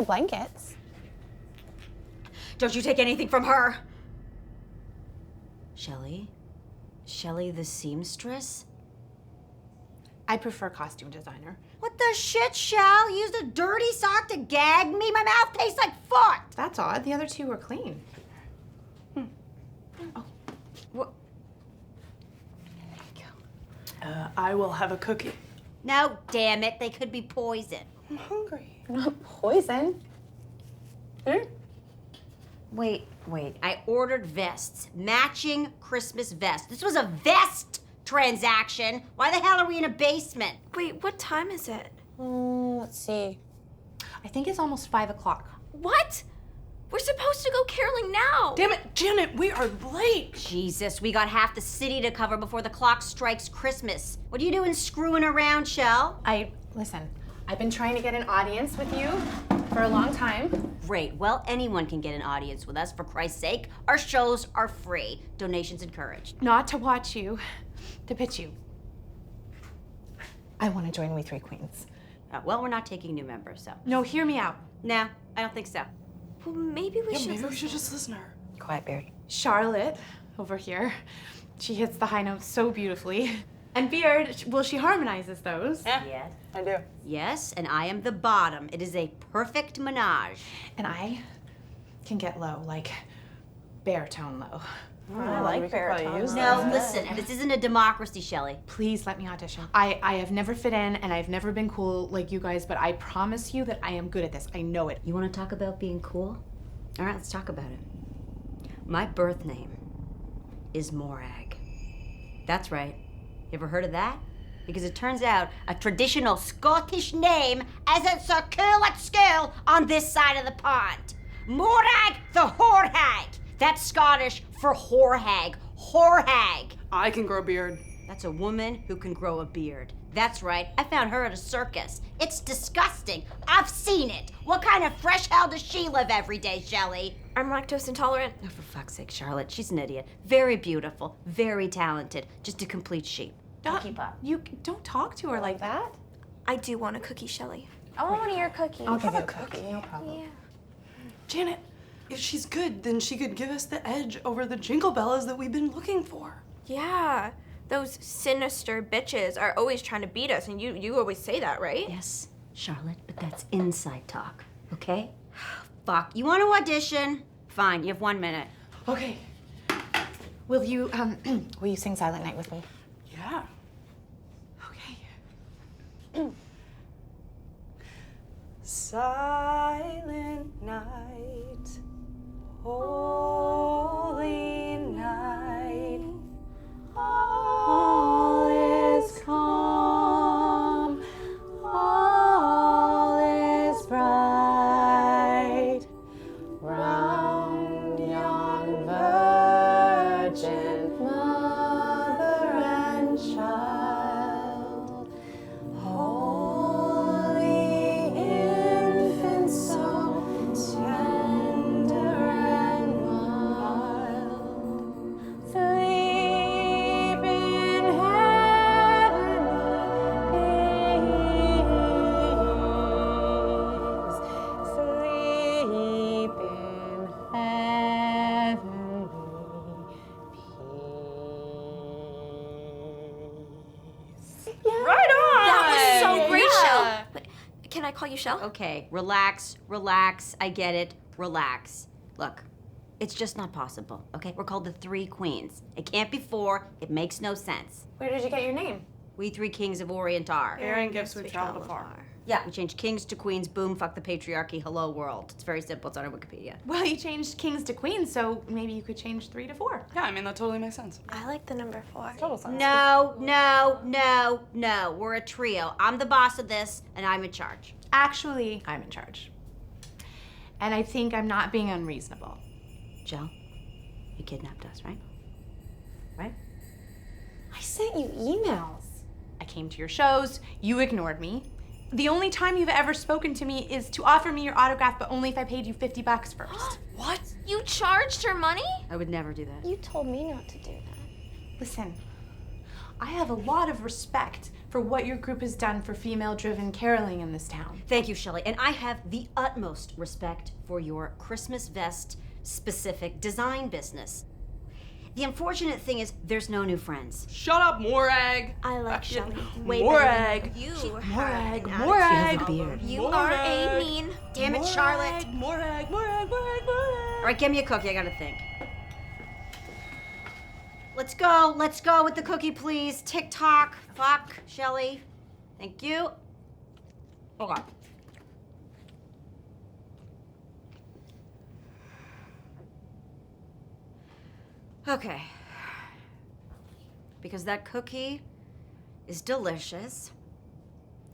blankets. Don't you take anything from her. Shelley? Shelley the seamstress? I prefer costume designer. What the shit, Shell? You used a dirty sock to gag me? My mouth tastes like foot! That's odd. The other two were clean. Oh. What? I will have a cookie. No, damn it. They could be poison. I'm hungry. Not poison. Wait. I ordered vests. Matching Christmas vests. This was a vest transaction. Why the hell are we in a basement? Wait, what time is it? Let's see. I think it's almost 5 o'clock. What? We're supposed to go caroling now. Damn it, Janet, we are late. Jesus, we got half the city to cover before the clock strikes Christmas. What are you doing screwing around, Shell? Listen, I've been trying to get an audience with you for a long time. Great. Well, anyone can get an audience with us, for Christ's sake. Our shows are free. Donations encouraged. Not to watch you, to pitch you. I want to join We Three Queens. Well, we're not taking new members, so. No, hear me out. No, I don't think so. Well, maybe we should. Maybe we should just listen to her. Quiet, Beard. Charlotte, over here, she hits the high notes so beautifully. And Beard, well, she harmonizes those. Yes. I do. Yes, and I am the bottom. It is a perfect menage. And I can get low, like baritone low. I like baritone. No, listen, this isn't a democracy, Shelley. Please let me audition. I have never fit in and I've never been cool like you guys, but I promise you that I am good at this. I know it. You want to talk about being cool? All right, let's talk about it. My birth name is Morag. That's right. You ever heard of that? Because it turns out a traditional Scottish name isn't so cool at school on this side of the pond. Morag the whore hag. That's Scottish for whore hag. Whore hag. I can grow a beard. That's a woman who can grow a beard. That's right. I found her at a circus. It's disgusting. I've seen it. What kind of fresh hell does she live every day, Shelley? I'm lactose intolerant. Oh, for fuck's sake, Charlotte. She's an idiot. Very beautiful. Very talented. Just a complete sheep. Keep up. You don't talk to her like that. I do want a cookie, Shelley. I want one of your cookies. I'll give you a cookie, no problem. Yeah. Janet, if she's good, then she could give us the edge over the jingle bellas that we've been looking for. Yeah. Those sinister bitches are always trying to beat us, and you always say that, right? Yes, Charlotte, but that's inside talk, okay? Fuck. You want to audition? Fine, you have 1 minute. Okay. Will you sing Silent Night with me? Yeah. Okay. Silent night, holy night, all is calm, all is bright, round yon virgin mother and child, holy infant so tender and mild, sleep in heavenly peace, sleep in heavenly peace. Right on! That was so great, Shell. Wait, can I call you Shell? Okay, relax. I get it. Relax. Look, it's just not possible, okay? We're called the Three Queens. It can't be four. It makes no sense. Where did you get your name? We Three Kings of Orient are. Erin gives we travel far. Yeah, we changed kings to queens. Boom, fuck the patriarchy. Hello, world. It's very simple. It's on our Wikipedia. Well, you changed kings to queens, so maybe you could change 3 to 4. Yeah, I mean, that totally makes sense. I like the number 4. Total sense. No. We're a trio. I'm the boss of this, and I'm in charge. Actually, I'm in charge. And I think I'm not being unreasonable. Jill, you kidnapped us, right? Right? I sent you emails. I came to your shows, you ignored me. The only time you've ever spoken to me is to offer me your autograph, but only if I paid you $50 first. What? You charged her money? I would never do that. You told me not to do that. Listen, I have a lot of respect for what your group has done for female-driven caroling in this town. Thank you, Shelley. And I have the utmost respect for your Christmas vest specific design business. The unfortunate thing is there's no new friends. Shut up, Morag. I like Fucking Shelley way Morag. You Morag. have an Morag. She has a beard. You are a mean. Damn it, Charlotte. Morag. All right, give me a cookie. I gotta think. Let's go with the cookie, please. Tick-tock, clock, Shelley. Thank you. Okay. Okay. Because that cookie is delicious,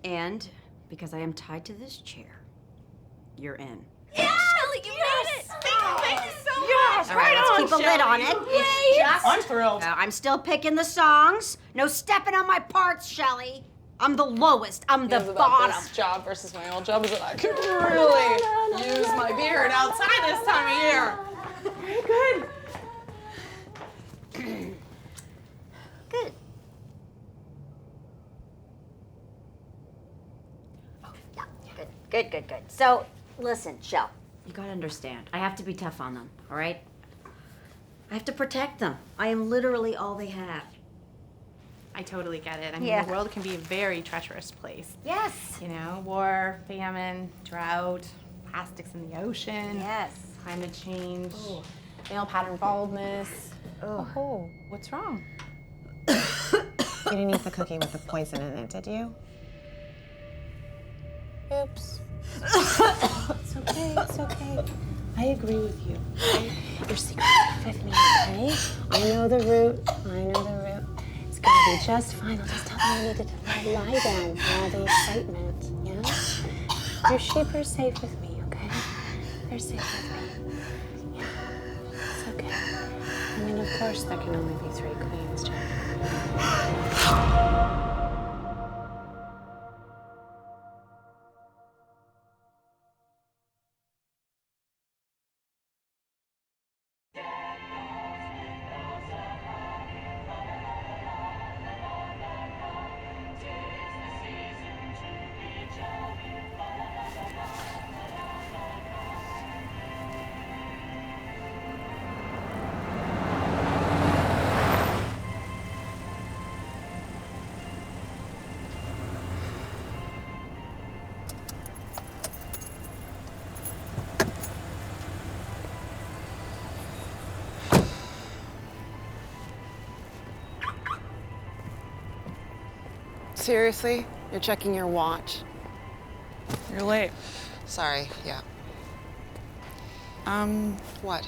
and because I am tied to this chair, you're in. Yeah, Shelley, you made it. Thank you so much. All right, let's keep a lid on it. It's just... I'm thrilled. I'm still picking the songs. No stepping on my parts, Shelley. I'm the lowest. I'm the bottom. This job versus my old job is that I could really use my beard outside this time of year. Very good. Good. Oh, yeah. Good. So, listen, Shell, you gotta understand. I have to be tough on them, all right? I have to protect them. I am literally all they have. I totally get it. I mean, Yeah. the world can be a very treacherous place. Yes. You know, war, famine, drought, plastics in the ocean, Yes. climate change, male pattern baldness. Oh, what's wrong? You didn't eat the cookie with the poison in it, did you? Oops. It's okay. I agree with you. Okay? Your secret is with me, okay? I know the route. It's gonna be just fine. I'll just tell them I needed to lie down from all the excitement, yeah? Your sheep are safe with me, okay? They're safe with me. Yeah, it's okay. I mean, of course, there can only be 3 queens, Jack. Seriously? You're checking your watch? You're late. Sorry, yeah. What?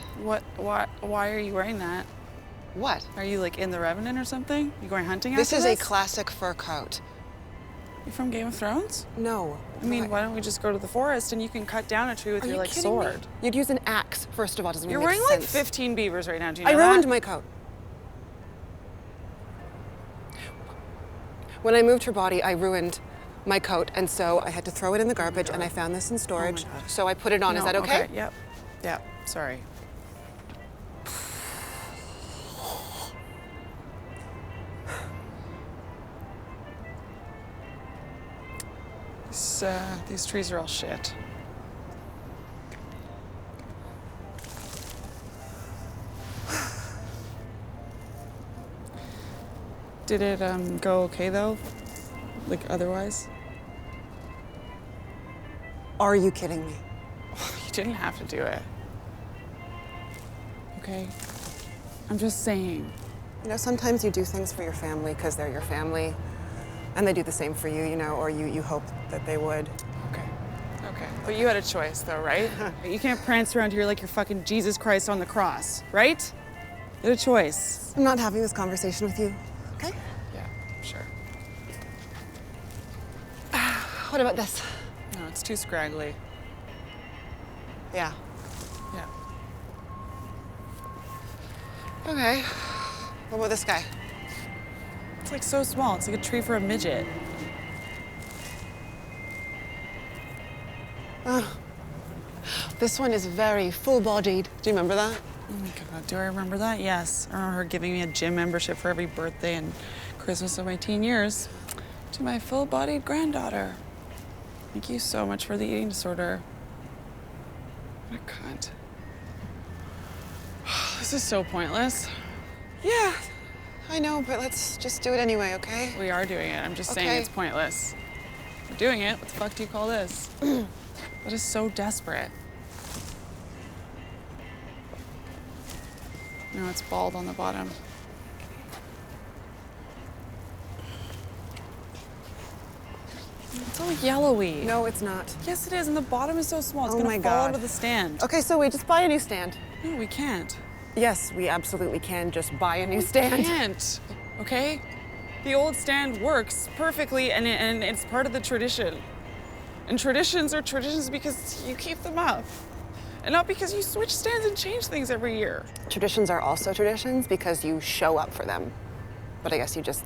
Why are you wearing that? What? Are you like in the Revenant or something? You going hunting This after is a classic fur coat. You from Game of Thrones? No. I mean, why don't we just go to the forest and you can cut down a tree with Are your you like kidding sword? me? You'd use an axe, first of all. Doesn't You're even make wearing like sense. 15 beavers right now. Do you know I ruined that? my coat. When I moved her body, I ruined my coat, and so I had to throw it in the garbage, and I found this in storage, God. so I put it on. Is No, that okay? Yep. Sorry. These trees are all shit. Did it go okay though? Like otherwise? Are you kidding me? You didn't have to do it. Okay? I'm just saying. You know, sometimes you do things for your family because they're your family, and they do the same for you, you know, or you hope that they would. Okay. But you had a choice though, right? You can't prance around here like you're fucking Jesus Christ on the cross, right? You had a choice. I'm not having this conversation with you, okay? Yeah, sure. What about this? No, it's too scraggly. Yeah. Yeah. Okay. What about this guy? It's like so small. It's like a tree for a midget. This one is very full-bodied. Do you remember that? Oh my God, do I remember that? Yes. I remember her giving me a gym membership for every birthday and Christmas of my teen years to my full-bodied granddaughter. Thank you so much for the eating disorder. What a cunt. This is so pointless. Yeah, I know, but let's just do it anyway, okay? We are doing it. I'm just saying Okay. it's pointless. We're doing it. What the fuck do you call this? That is so desperate. No, it's bald on the bottom. It's all yellowy. No, it's not. Yes, it is, and the bottom is so small. It's Oh gonna my fall God. onto the stand. Okay, so we just buy a new stand. No, we can't. Yes, we absolutely can just buy a new stand. Can't. Okay? The old stand works perfectly, and it's part of the tradition. And traditions are traditions because you keep them up, and not because you switch stands and change things every year. Traditions are also traditions because you show up for them. But I guess you just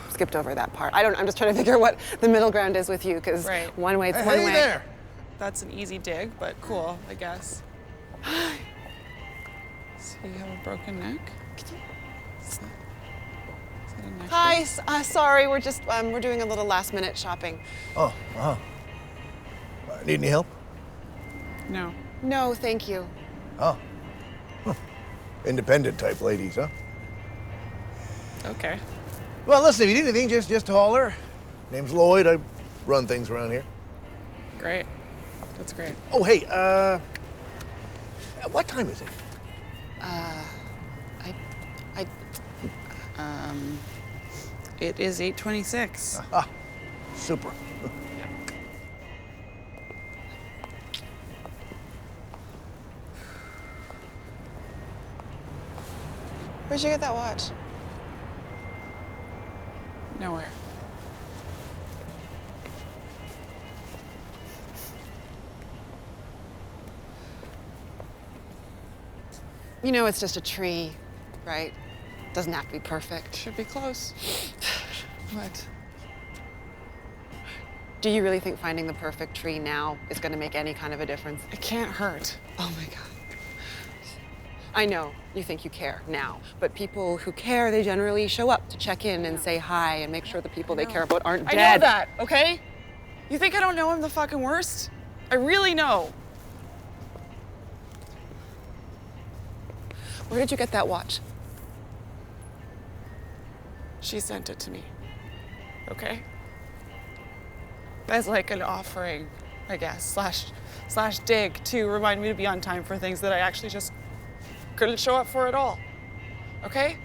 skipped over that part. I'm just trying to figure what the middle ground is with you, because Right. one way it's one Hey way. there. That's an easy dig, but cool, I guess. So you have a broken neck? Is that a neck Hi, brace? sorry, we're just, we're doing a little last minute shopping. Oh, wow. Need any help? No. No, thank you. Oh. Huh. Independent type ladies, huh? Okay. Well, listen, if you need anything, just holler. Name's Lloyd. I run things around here. Great. That's great. Oh, hey, what time is it? It is 8:26. Ah, super. Where'd you get that watch? Nowhere. You know, it's just a tree, right? Doesn't have to be perfect. Should be close. What? Do you really think finding the perfect tree now is going to make any kind of a difference? It can't hurt. Oh my God. I know you think you care now, but people who care, they generally show up to check in and say hi and make sure the people they care about aren't I dead. know that, okay? You think I don't know I'm the fucking worst? I really know. Where did you get that watch? She sent it to me. Okay? As like an offering, I guess, slash dig to remind me to be on time for things that I actually just couldn't show up for at all. Okay?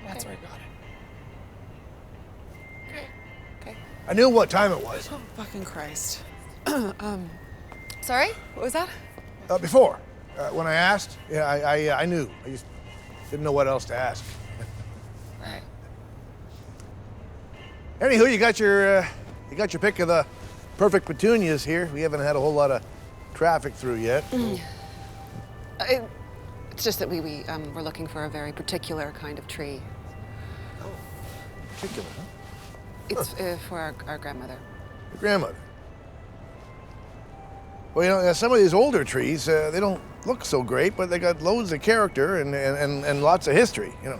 That's where I got it. Okay. Okay. I knew what time it was. Oh, fucking Christ. Sorry? What was that? Before, when I asked, yeah, I knew. I just didn't know what else to ask. Right. Anywho, you got your pick of the perfect petunias here. We haven't had a whole lot of traffic through yet. It's just that we're looking for a very particular kind of tree. Particular, huh? It's for our grandmother. Your grandmother. Well, you know, some of these older trees, they don't look so great, but they got loads of character and lots of history, you know.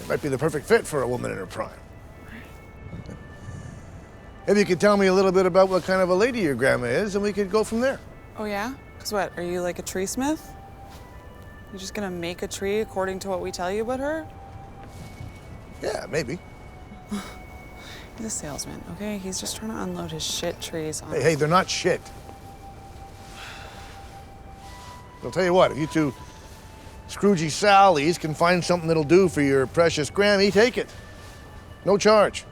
It might be the perfect fit for a woman in her prime. Maybe you could tell me a little bit about what kind of a lady your grandma is, and we could go from there. Oh yeah? Cause what, are you like a tree smith? You're just gonna make a tree according to what we tell you about her? Yeah, maybe. He's a salesman, okay? He's just trying to unload his shit trees on Hey, they're not shit. I'll tell you what, if you two Scroogey Sallies can find something that'll do for your precious Grammy, take it. No charge.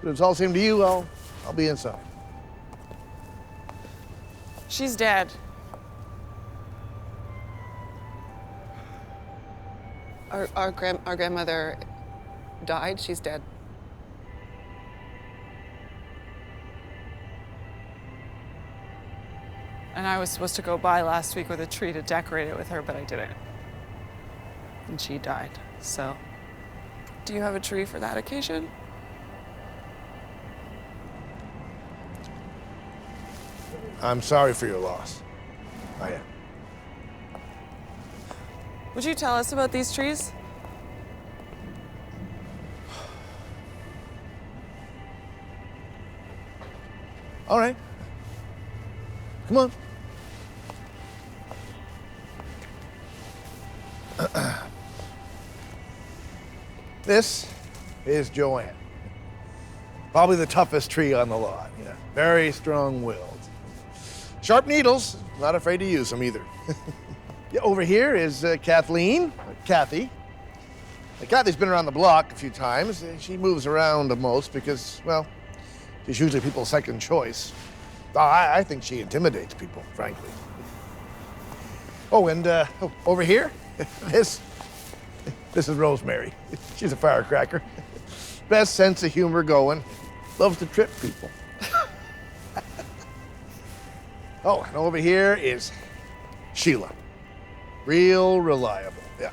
But if it's all the same to you, I'll be inside. She's dead. Our grandmother died. She's dead. And I was supposed to go by last week with a tree to decorate it with her, but I didn't. And she died, so. Do you have a tree for that occasion? I'm sorry for your loss. I am. Would you tell us about these trees? All right. Come on. This is Joanne. Probably the toughest tree on the lot. Yeah, very strong-willed. Sharp needles, not afraid to use them either. Yeah, over here is Kathleen, or Kathy. Kathy's been around the block a few times. She moves around the most because, well, she's usually people's second choice. I think she intimidates people, frankly. Oh, and over here, this is Rosemary. She's a firecracker. Best sense of humor going. Loves to trip people. Oh, and over here is Sheila. Real reliable, yeah.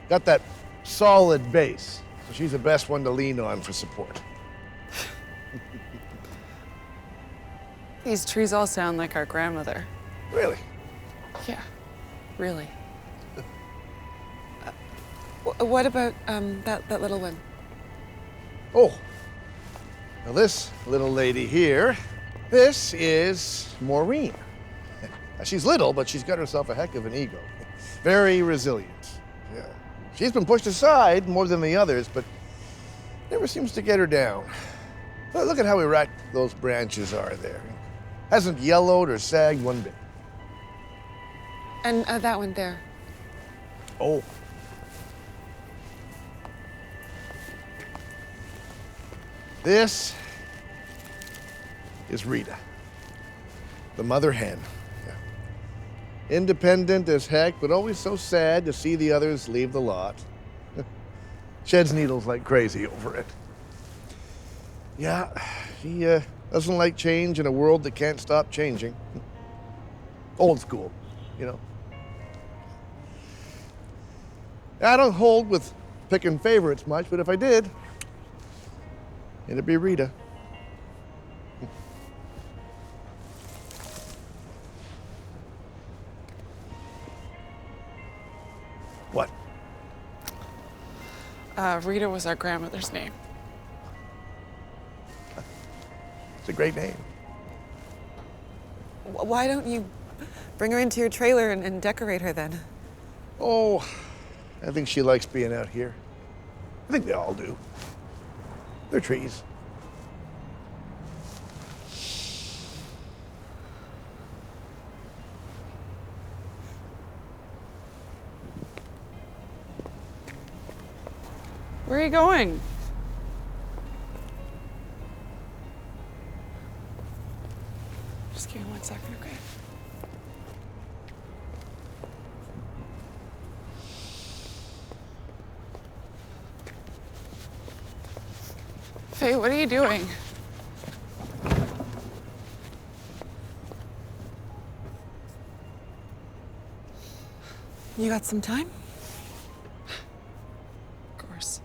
Got that solid base, so she's the best one to lean on for support. These trees all sound like our grandmother. Really? Yeah, really. What about that little one? Oh, now this little lady here, this is Maureen. Now, she's little, but she's got herself a heck of an ego. Very resilient. Yeah. She's been pushed aside more than the others, but never seems to get her down. Well, look at how erect those branches are there. Hasn't yellowed or sagged one bit. And that one there. Oh. This is Rita, the mother hen. Yeah. Independent as heck, but always so sad to see the others leave the lot. Sheds needles like crazy over it. Yeah, she doesn't like change in a world that can't stop changing. Old school, you know. I don't hold with picking favorites much, but if I did, it'd be Rita. What? Rita was our grandmother's name. It's a great name. Why don't you bring her into your trailer and decorate her then? Oh, I think she likes being out here. I think they all do. They're trees. Where are you going? Just give me 1 second, okay? Faye, what are you doing? You got some time? Of course.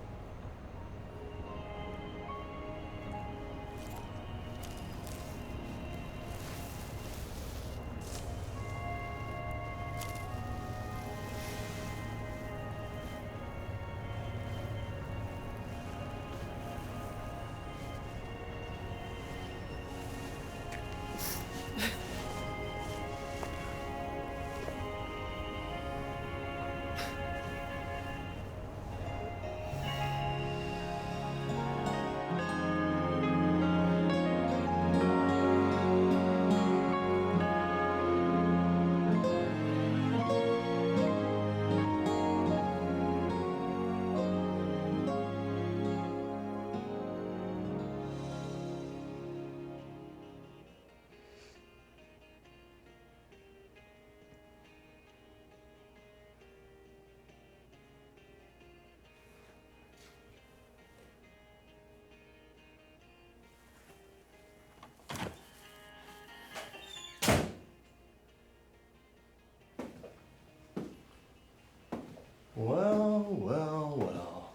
Well, well, well.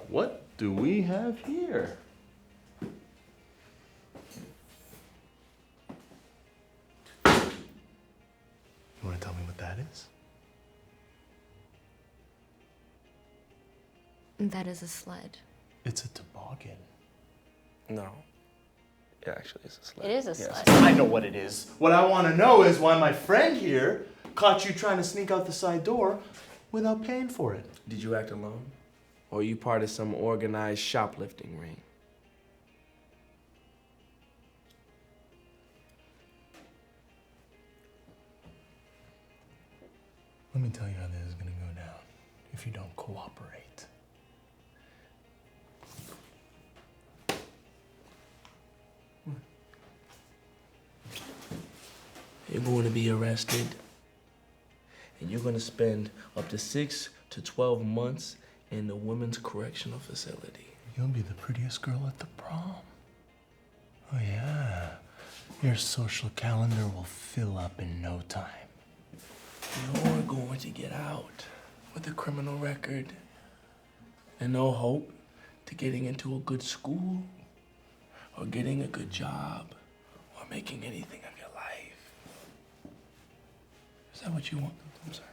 What do we have here? You want to tell me what that is? That is a sled. It's a toboggan. No. It actually is a sled. It is a Yes. sled. I know what it is. What I want to know is why my friend here caught you trying to sneak out the side door without paying for it. Did you act alone? Or are you part of some organized shoplifting ring? Let me tell you how this is going to go down if you don't cooperate. You're going to be arrested. And you're going to spend up to 6 to 12 months in the women's correctional facility. You'll be the prettiest girl at the prom. Oh, yeah. Your social calendar will fill up in no time. You're going to get out with a criminal record and no hope to getting into a good school or getting a good job or making anything of your life. Is that what you want? I'm sorry.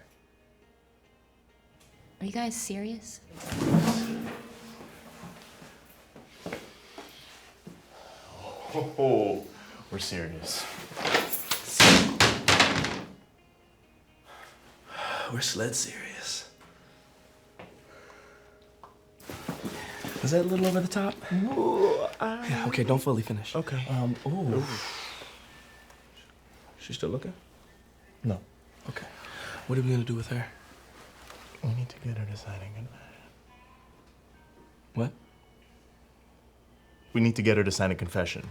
Are you guys serious? Oh, we're serious. We're sled serious. Was that a little over the top? Yeah, okay, don't fully finish. Okay. Ooh. She still looking? No. Okay. What are we gonna do with her? We need to get her to sign a confession. What? We need to get her to sign a confession.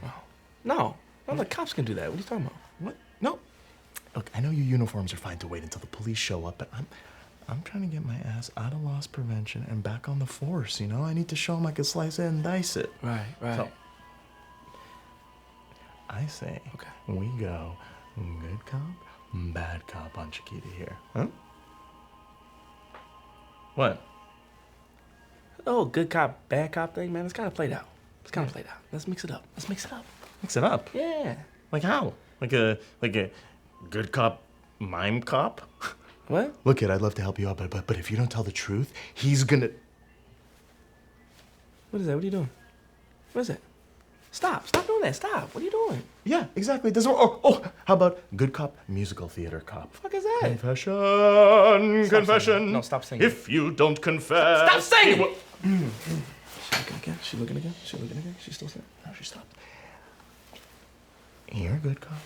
No, the cops can do that. What are you talking about? What? No. Look, I know your uniforms are fine to wait until the police show up, but I'm trying to get my ass out of loss prevention and back on the force, you know? I need to show them I can slice it and dice it. Right. So, I say, we go good cop, bad cop on Chiquita here. Huh? What? Oh, good cop, bad cop thing, man. It's kind of played out. Let's mix it up. Mix it up? Yeah. Like how? Like a good cop, mime cop? What? Look, kid, I'd love to help you out, but if you don't tell the truth, he's gonna... What is that? What are you doing? What is that? Stop doing that. Stop. What are you doing? Yeah, exactly. It doesn't work. Oh, how about good cop, musical theater cop? The fuck is that? Confession. No, stop singing. If you don't confess... Stop singing! She looking again? She's still saying? No, she stopped. You're a good cop.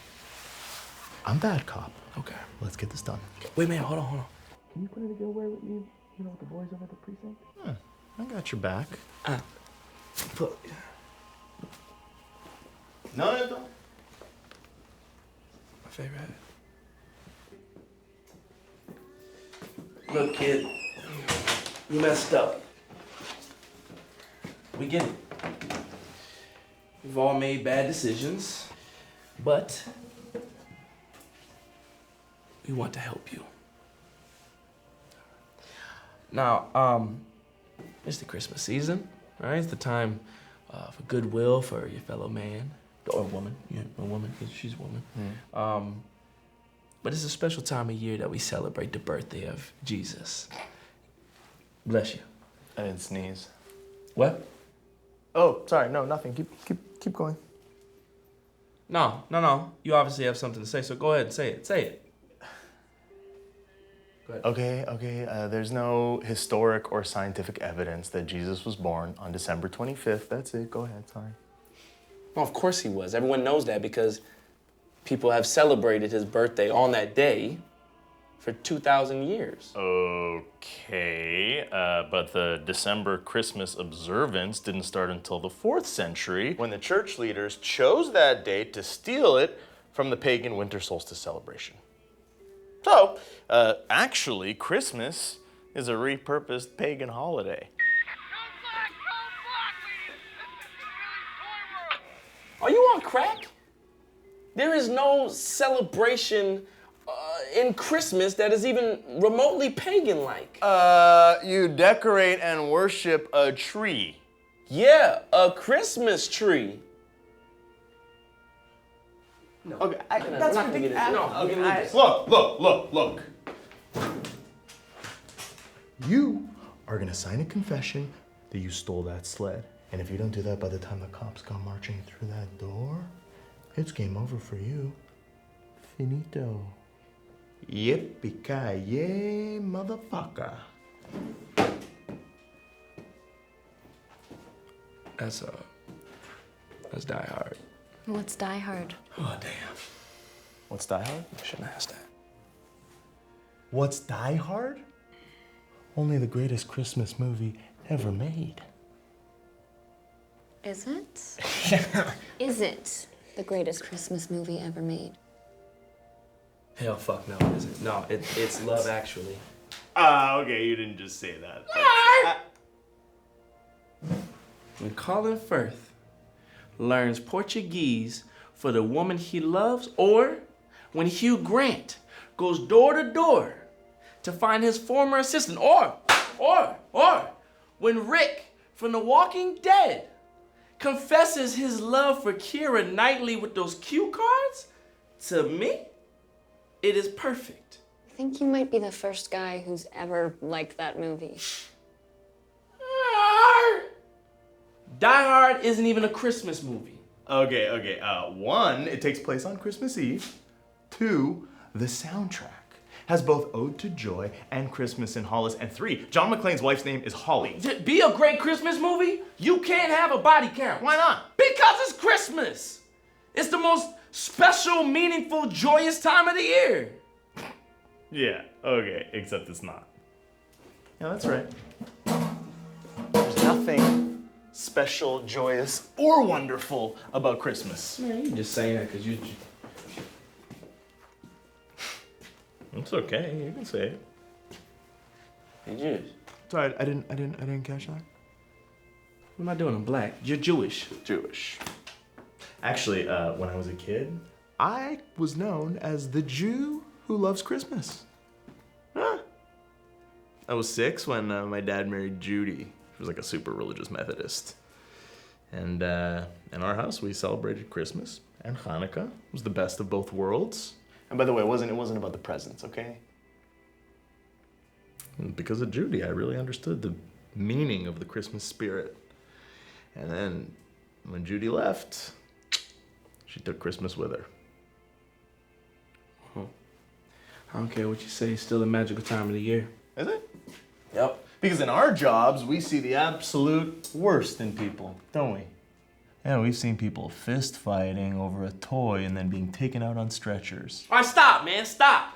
I'm bad cop. Okay. Let's get this done. Wait, man, hold on. Can you put it together with me, with the boys over at the precinct? Yeah, I got your back. No, don't. My favorite hat. Look, kid, you messed up. We get it. We've all made bad decisions, but we want to help you. Now, it's the Christmas season, right? It's the time for goodwill for your fellow man or woman. Yeah, a woman, because she's a woman. But it's a special time of year that we celebrate the birthday of Jesus. Bless you. I didn't sneeze. What? Oh, sorry. No, nothing. Keep going. No. You obviously have something to say, so go ahead and say it. Say it. Go ahead. Okay. There's no historic or scientific evidence that Jesus was born on December 25th. That's it. Go ahead. Sorry. Well, of course he was. Everyone knows that because people have celebrated his birthday on that day for 2,000 years. Okay, but the December Christmas observance didn't start until the 4th century when the church leaders chose that date to steal it from the pagan winter solstice celebration. So, actually, Christmas is a repurposed pagan holiday. Are you on crack? There is no celebration in Christmas that is even remotely pagan-like. You decorate and worship a tree. Yeah, a Christmas tree. No. Okay, that's ridiculous. Look. You are gonna sign a confession that you stole that sled. And if you don't do that by the time the cops come marching through that door, it's game over for you. Finito. Yippee-ki-yay, motherfucker. That's Die Hard. What's Die Hard? Oh, damn. What's Die Hard? I shouldn't ask that. What's Die Hard? Only the greatest Christmas movie ever made. Is it? Is it the greatest Christmas movie ever made? Hell, fuck no, it isn't. No, it's Love Actually. Okay, you didn't just say that. When Colin Firth learns Portuguese for the woman he loves, or when Hugh Grant goes door to door to find his former assistant, or when Rick from The Walking Dead confesses his love for Keira Knightley with those cue cards, to me, it is perfect. I think you might be the first guy who's ever liked that movie. Die Hard isn't even a Christmas movie. Okay. One, it takes place on Christmas Eve. Two, the soundtrack has both Ode to Joy and Christmas in Hollis. And three, John McClane's wife's name is Holly. To be a great Christmas movie, you can't have a body count. Why not? Because it's Christmas. It's the most special, meaningful, joyous time of the year. Yeah, okay, except it's not. Yeah, that's right. There's nothing special, joyous, or wonderful about Christmas. Man, you just saying that because you... It's okay, you can say it. Hey, Jews. Sorry, I didn't catch that. What am I doing? I'm black. You're Jewish. Jewish. Actually, when I was a kid, I was known as the Jew who loves Christmas. Huh. I was 6 when my dad married Judy. She was like a super religious Methodist. And in our house, we celebrated Christmas and Hanukkah. It was the best of both worlds. And by the way, it wasn't about the presents, okay? And because of Judy, I really understood the meaning of the Christmas spirit. And then when Judy left, she took Christmas with her. I don't care what you say, it's still a magical time of the year. Is it? Yep. Because in our jobs, we see the absolute worst in people, don't we? Yeah, we've seen people fist fighting over a toy and then being taken out on stretchers. All right, stop, man, stop.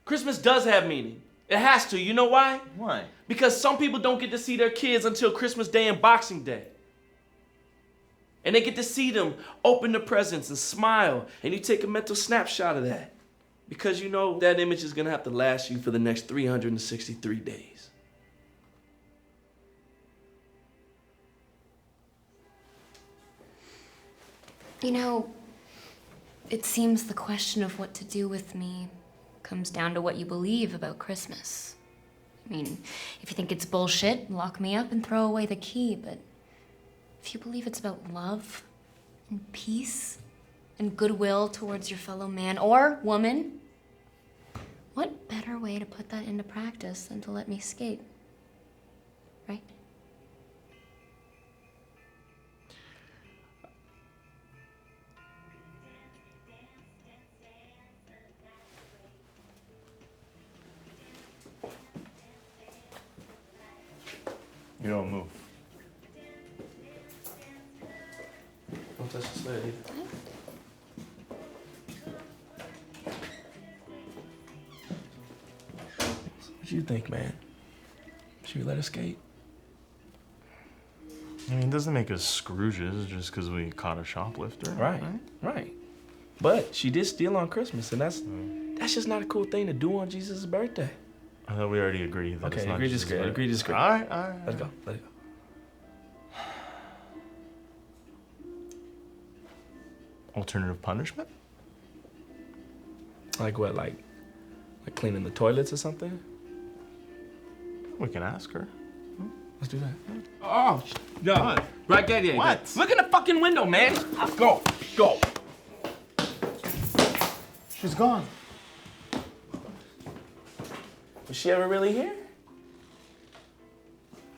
Christmas does have meaning. It has to. You know why? Why? Because some people don't get to see their kids until Christmas Day and Boxing Day. And they get to see them open the presents and smile, and you take a mental snapshot of that. Because you know that image is gonna have to last you for the next 363 days. You know, it seems the question of what to do with me comes down to what you believe about Christmas. I mean, if you think it's bullshit, lock me up and throw away the key, but if you believe it's about love and peace and goodwill towards your fellow man or woman, what better way to put that into practice than to let me skate, right? You don't move. Don't touch the sled either. What you think, man? Should we let her skate? I mean, it doesn't make us Scrooges just because we caught a shoplifter. Right. But she did steal on Christmas, and that's just not a cool thing to do on Jesus' birthday. I thought we already agreed that it's not agree to Jesus' disagree. birthday. Agree to disagree. All right. Let it go. Alternative punishment? Like what? Like cleaning the toilets or something? We can ask her. Let's do that. Oh, no. What? Right there. What? Look in the fucking window, man. Go. She's gone. Was she ever really here?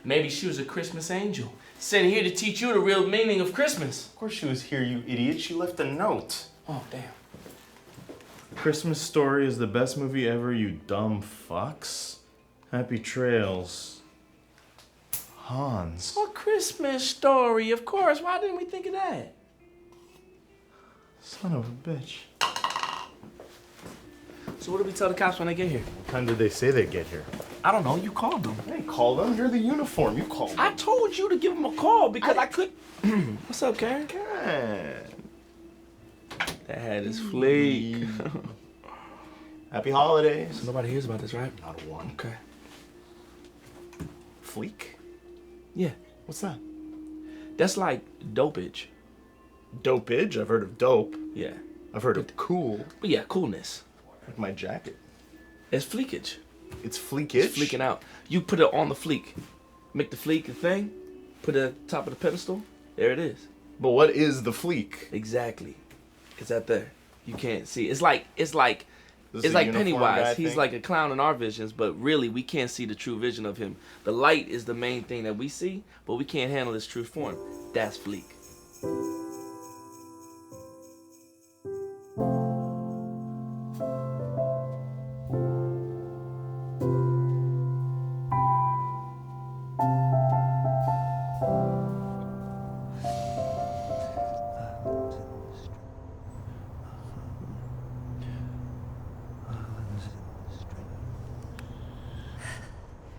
Maybe she was a Christmas angel, sent here to teach you the real meaning of Christmas. Of course she was here, you idiot. She left a note. Oh, damn. Christmas Story is the best movie ever, you dumb fucks. Happy trails. Hans. A Christmas Story, of course. Why didn't we think of that? Son of a bitch. So what do we tell the cops when they get here? What time did they say they'd get here? I don't know. You called them. I didn't call them. You're the uniform. You called them. I told you to give them a call because I could. What's up, Karen? Karen. That hat is fleek. Happy holidays. So nobody hears about this, right? Not a one. Okay. Fleek? Yeah. What's that? That's like dopage. Dopage? I've heard of dope. Yeah. I've heard of cool. But yeah, coolness. Like my jacket. It's fleekage. It's fleekage? It's fleeking out. You put it on the fleek. Make the fleek a thing. Put it at the top of the pedestal. There it is. But what is the fleek? Exactly. It's out there. You can't see. It's like Pennywise. He's thing? like a clown in our visions, but really we can't see the true vision of him. The light is the main thing that we see, but we can't handle his true form. That's fleek.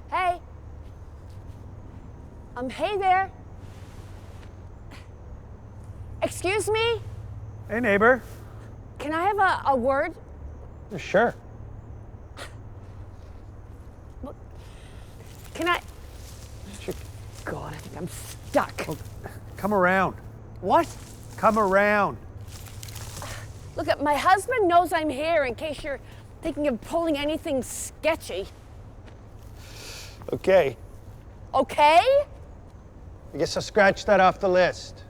Hey. Hey there. Excuse me? Hey, neighbor. Can I have a word? Sure. Can I? God, I think I'm stuck. Well, come around. What? Come around. Look, my husband knows I'm here in case you're thinking of pulling anything sketchy. Okay. Okay? I guess I'll scratch that off the list.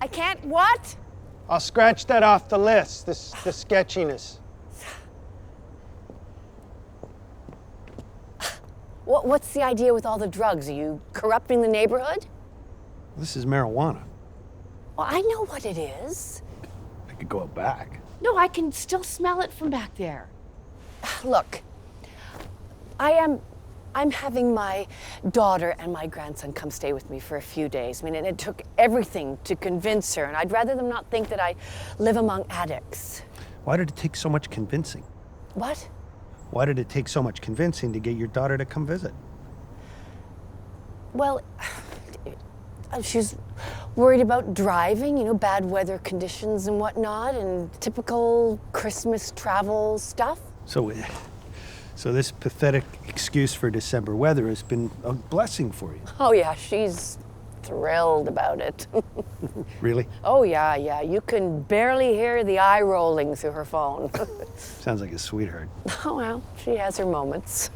I can't what? I'll scratch that off the list, the sketchiness. What's the idea with all the drugs? Are you corrupting the neighborhood? This is marijuana. Well, I know what it is. I could go out back. No, I can still smell it from back there. Look, I'm having my daughter and my grandson come stay with me for a few days. I mean, and it took everything to convince her, and I'd rather them not think that I live among addicts. Why did it take so much convincing? What? Why did it take so much convincing to get your daughter to come visit? Well, she's worried about driving, bad weather conditions and whatnot, and typical Christmas travel stuff. So this pathetic excuse for December weather has been a blessing for you. Oh yeah, she's thrilled about it. Really? Oh yeah. You can barely hear the eye rolling through her phone. Sounds like a sweetheart. Oh well, she has her moments.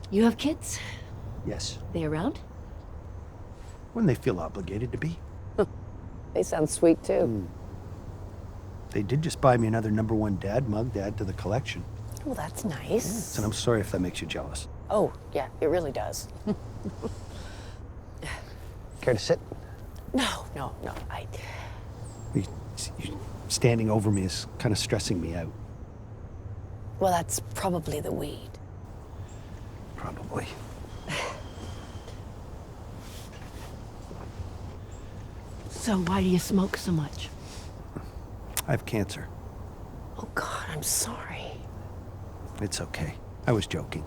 You have kids? Yes. They around? When they feel obligated to be. They sound sweet too. They did just buy me another #1 dad mug to add to the collection. Well, that's nice. Yes, and I'm sorry if that makes you jealous. Oh, yeah, it really does. Care to sit? No. You standing over me is kind of stressing me out. Well, that's probably the weed. Probably. So why do you smoke so much? I have cancer. Oh, God, I'm sorry. It's okay. I was joking.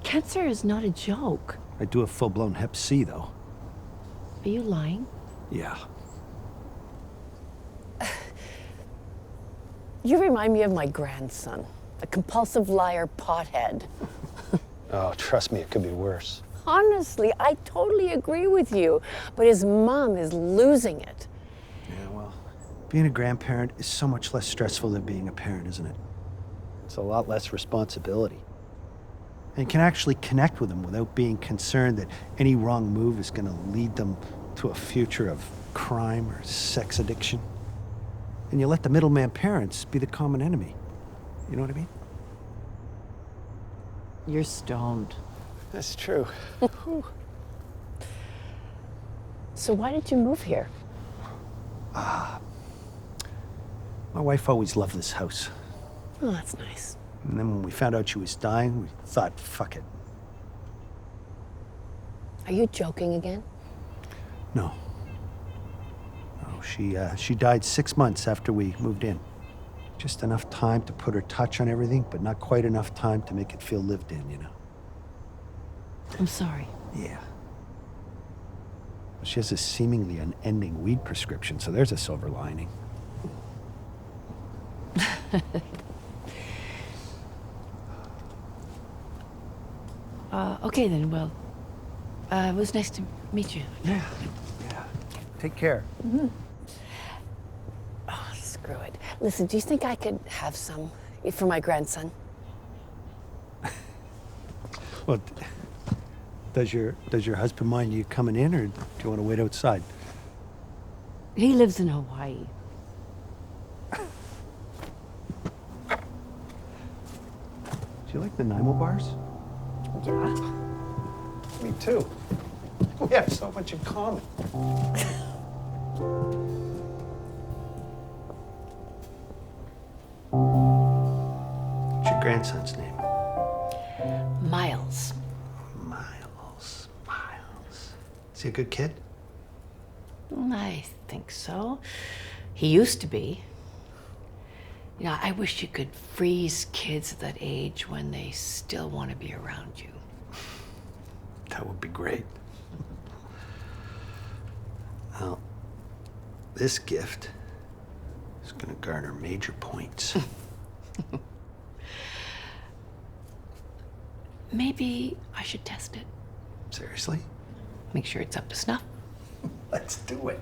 Cancer is not a joke. I do have full-blown Hep C, though. Are you lying? Yeah. You remind me of my grandson, a compulsive liar pothead. Oh, trust me, it could be worse. Honestly, I totally agree with you, but his mom is losing it. Yeah, well, being a grandparent is so much less stressful than being a parent, isn't it? It's a lot less responsibility. And you can actually connect with them without being concerned that any wrong move is going to lead them to a future of crime or sex addiction. And you let the middleman parents be the common enemy. You know what I mean? You're stoned. That's true. So why did you move here? My wife always loved this house. Oh, that's nice. And then when we found out she was dying, we thought, fuck it. Are you joking again? No. No, she died 6 months after we moved in. Just enough time to put her touch on everything, but not quite enough time to make it feel lived in, you know? I'm sorry. Yeah. She has a seemingly unending weed prescription, so there's a silver lining. Okay then, well, it was nice to meet you. Yeah. Take care. Mm-hmm. Oh, screw it. Listen, do you think I could have some for my grandson? Well, does your husband mind you coming in, or do you want to wait outside? He lives in Hawaii. Do you like the Nanaimo bars? Yeah. Me too. We have so much in common. What's your grandson's name? Miles. Miles. Is he a good kid? I think so. He used to be. You know, I wish you could freeze kids at that age when they still want to be around you. That would be great. Well, this gift is going to garner major points. Maybe I should test it. Seriously? Make sure it's up to snuff. Let's do it.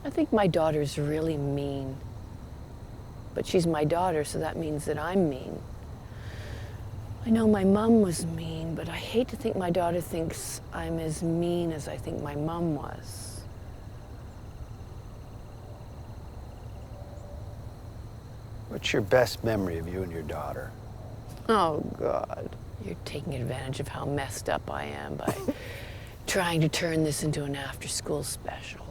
I think my daughter's really mean. But she's my daughter, so that means that I'm mean. I know my mom was mean, but I hate to think my daughter thinks I'm as mean as I think my mom was. What's your best memory of you and your daughter? Oh, God. You're taking advantage of how messed up I am by trying to turn this into an after-school special.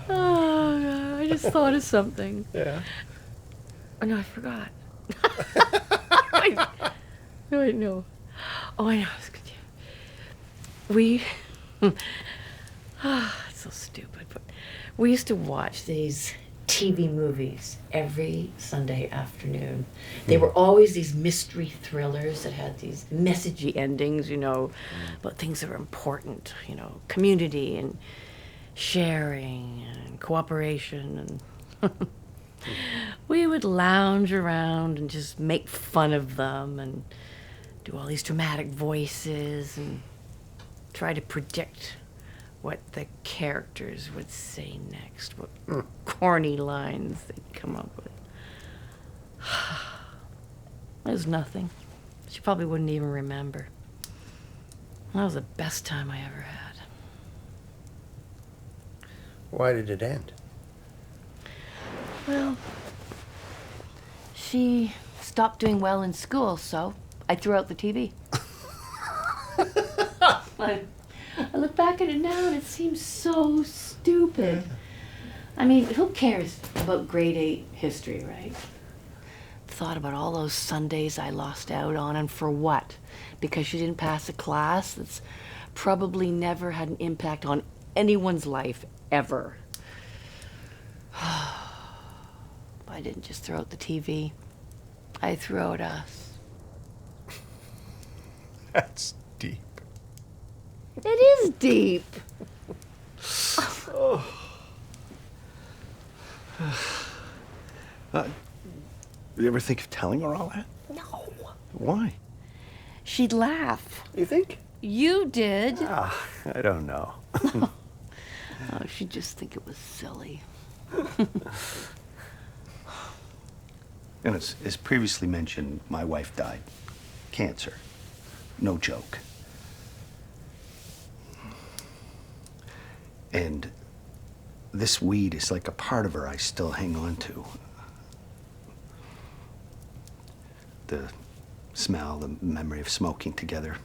Oh, God, I just thought of something. Yeah. Oh, no, I forgot. Wait, no. Oh, I know. It's good. We... it's so stupid, but we used to watch these TV movies every Sunday afternoon. They were always these mystery thrillers that had these messagey endings, you know, about things that were important, you know, community and sharing and cooperation. And we would lounge around and just make fun of them and do all these dramatic voices and try to predict what the characters would say next, what corny lines they'd come up with. It was nothing. She probably wouldn't even remember. That was the best time I ever had. Why did it end? Well, she stopped doing well in school, so I threw out the TV. I look back at it now and it seems so stupid. I mean, who cares about grade 8 history, right? Thought about all those Sundays I lost out on, and for what? Because she didn't pass a class that's probably never had an impact on anyone's life, ever. I didn't just throw out the TV. I threw out us. That's deep. It is deep. You ever think of telling her all that? No. Why? She'd laugh. You think? You did. I don't know. Oh, she'd just think it was silly. And as previously mentioned, my wife died. Cancer. No joke. And this weed is like a part of her I still hang on to. The smell, the memory of smoking together.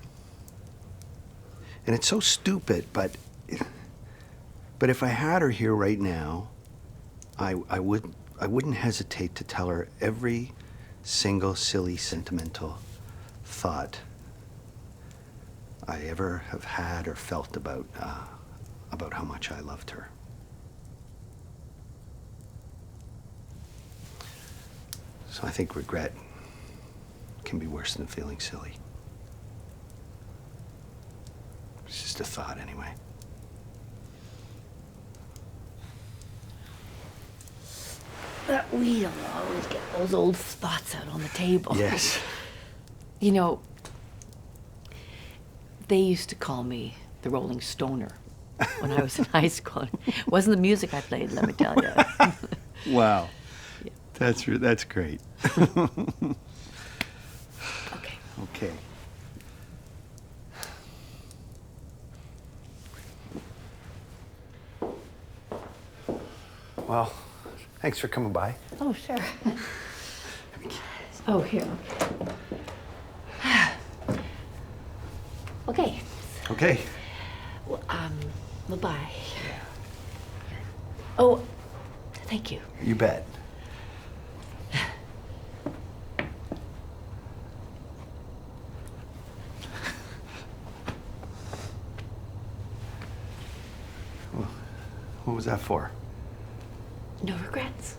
And it's so stupid, but if I had her here right now, I wouldn't hesitate to tell her every single silly, sentimental thought I ever have had or felt about how much I loved her. So I think regret can be worse than feeling silly. It's just a thought, anyway. That weed will always get those old thoughts out on the table. Yes. You know, they used to call me the Rolling Stoner when I was in high school. It wasn't the music I played, let me tell you. Wow. Yeah. That's great. Okay. Okay. Well, thanks for coming by. Oh, sure. Oh, here. Okay. Okay. Well, bye-bye. Oh, thank you. You bet. What was that for? No regrets.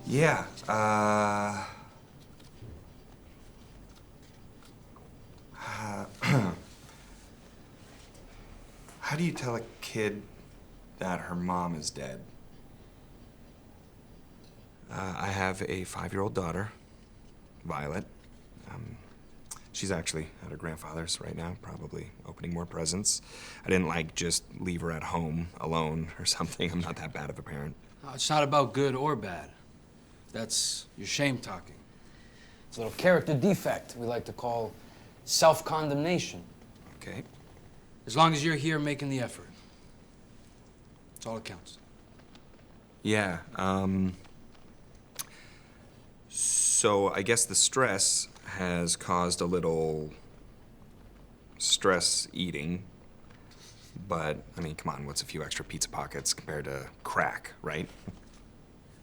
Yeah, how do you tell a kid that her mom is dead? I have a 5-year-old daughter, Violet. She's actually at her grandfather's right now, probably opening more presents. I didn't, just leave her at home alone or something. I'm not that bad of a parent. It's not about good or bad. That's your shame talking. It's a little character defect we like to call self-condemnation. Okay. As long as you're here making the effort. That's all that counts. Yeah, so I guess the stress has caused a little stress eating. But, I mean, come on, what's a few extra pizza pockets compared to crack, right?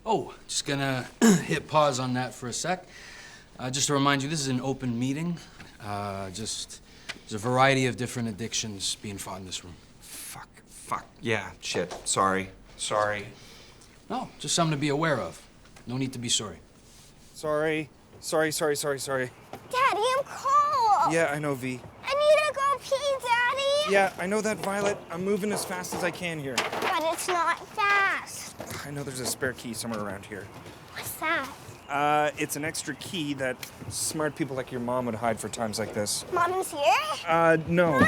Oh, just gonna hit pause on that for a sec. Just to remind you, this is an open meeting. There's a variety of different addictions being fought in this room. Fuck, yeah, shit, sorry. No, just something to be aware of. No need to be sorry. Sorry. Daddy, I'm cold. Yeah, I know, V. I need to go pee, Daddy. Yeah, I know that, Violet. I'm moving as fast as I can here. But it's not fast. I know there's a spare key somewhere around here. What's that? It's an extra key that smart people like your mom would hide for times like this. Mom's here? No. Mommy!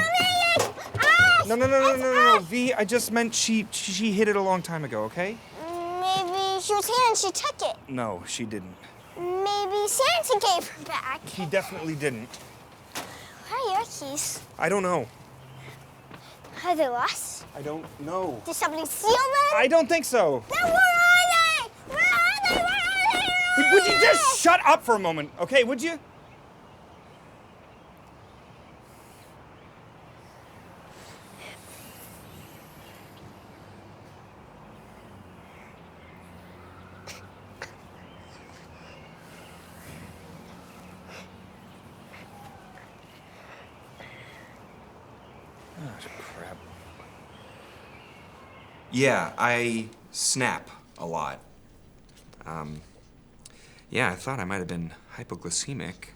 No, V, I just meant she hid it a long time ago, okay? Maybe she was here and she took it. No, she didn't. Maybe Santa gave her back. He definitely didn't. Where are your keys? I don't know. Are they lost? I don't know. Did somebody steal them? I don't think so. Then where are they? Where are they? Where are they? Would you just shut up for a moment, okay, would you? Crap. Yeah, I snap a lot. Yeah, I thought I might have been hypoglycemic.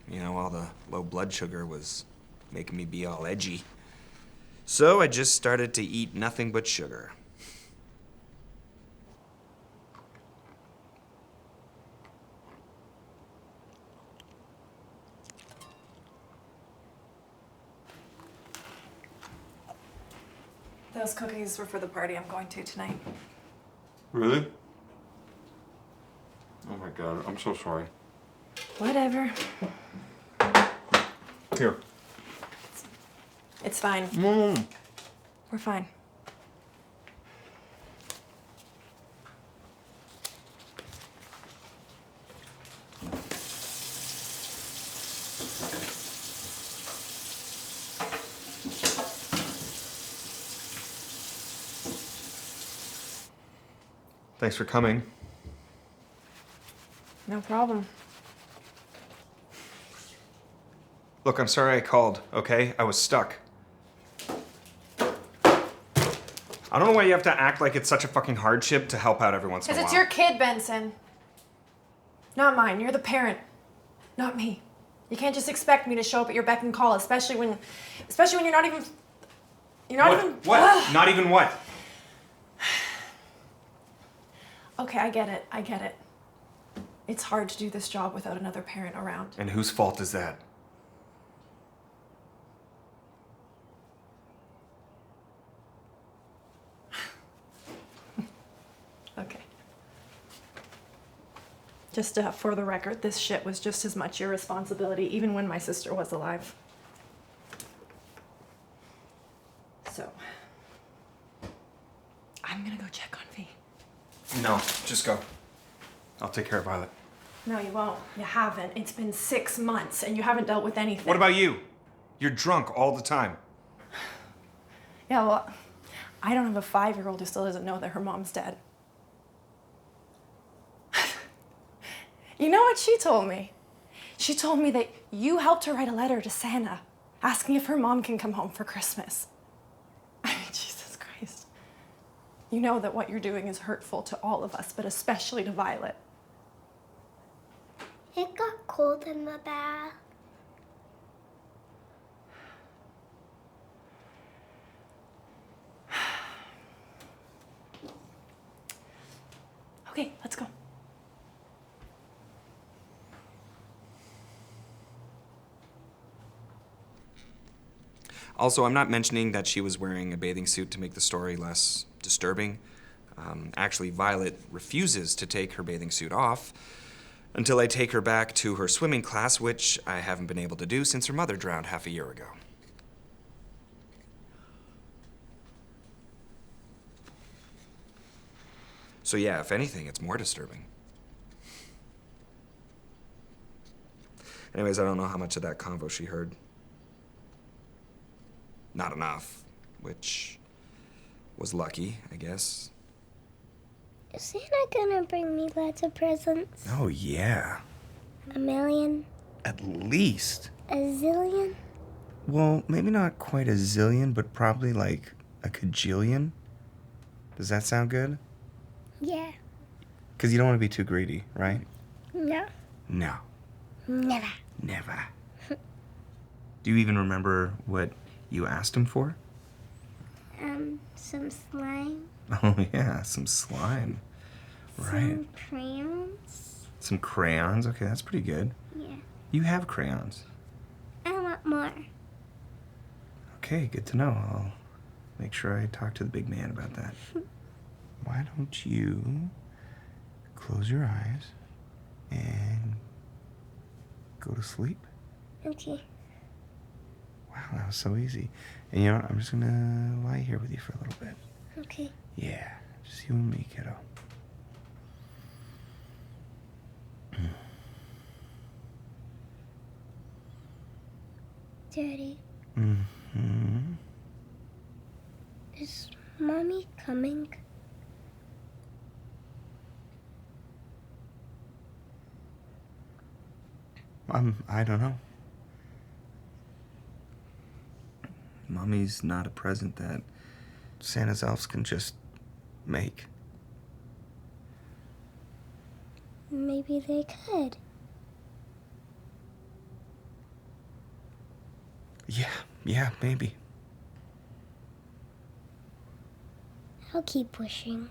You know, all the low blood sugar was making me be all edgy. So I just started to eat nothing but sugar. Those cookies were for the party I'm going to tonight. Really? Oh my God, I'm so sorry. Whatever. Here. It's fine. Mm. We're fine. Thanks for coming. No problem. Look, I'm sorry I called, okay? I was stuck. I don't know why you have to act like it's such a fucking hardship to help out every once in a Because while. it's your kid, Benson. Not mine. You're the parent. Not me. You can't just expect me to show up at your beck and call, especially when you're not even... What? Not even what? Okay, I get it. I get it. It's hard to do this job without another parent around. And whose fault is that? Okay. Just for the record, this shit was just as much your responsibility, even when my sister was alive. So, I'm gonna go check on V. No, just go. I'll take care of Violet. No, you won't. You haven't. It's been 6 months and you haven't dealt with anything. What about you? You're drunk all the time. Yeah, well, I don't have a 5-year-old who still doesn't know that her mom's dead. You know what she told me? She told me that you helped her write a letter to Santa asking if her mom can come home for Christmas. I mean, Jesus Christ. You know that what you're doing is hurtful to all of us, but especially to Violet. It got cold in the bath. Okay, let's go. Also, I'm not mentioning that she was wearing a bathing suit to make the story less disturbing. Actually, Violet refuses to take her bathing suit off until I take her back to her swimming class, which I haven't been able to do since her mother drowned half a year ago. So yeah, if anything, it's more disturbing. Anyways, I don't know how much of that convo she heard. Not enough, which was lucky, I guess. Is Santa gonna bring me lots of presents? Oh, yeah. 1 million? At least. A zillion? Well, maybe not quite a zillion, but probably like a kajillion. Does that sound good? Yeah. Because you don't want to be too greedy, right? No. No. Never. Never. Do you even remember what you asked him for? Some slime. Oh, yeah, some slime. Right. Some crayons. Some crayons? Okay, that's pretty good. Yeah. You have crayons. I want more. Okay, good to know. I'll make sure I talk to the big man about that. Why don't you close your eyes and go to sleep? Okay. Wow, that was so easy. And you know what? I'm just gonna lie here with you for a little bit. Okay. Yeah, just you and me, kiddo. Daddy, Mm-hmm. is Mommy coming? I don't know. Mommy's not a present that Santa's elves can just make. Maybe they could. Yeah, maybe. I'll keep wishing.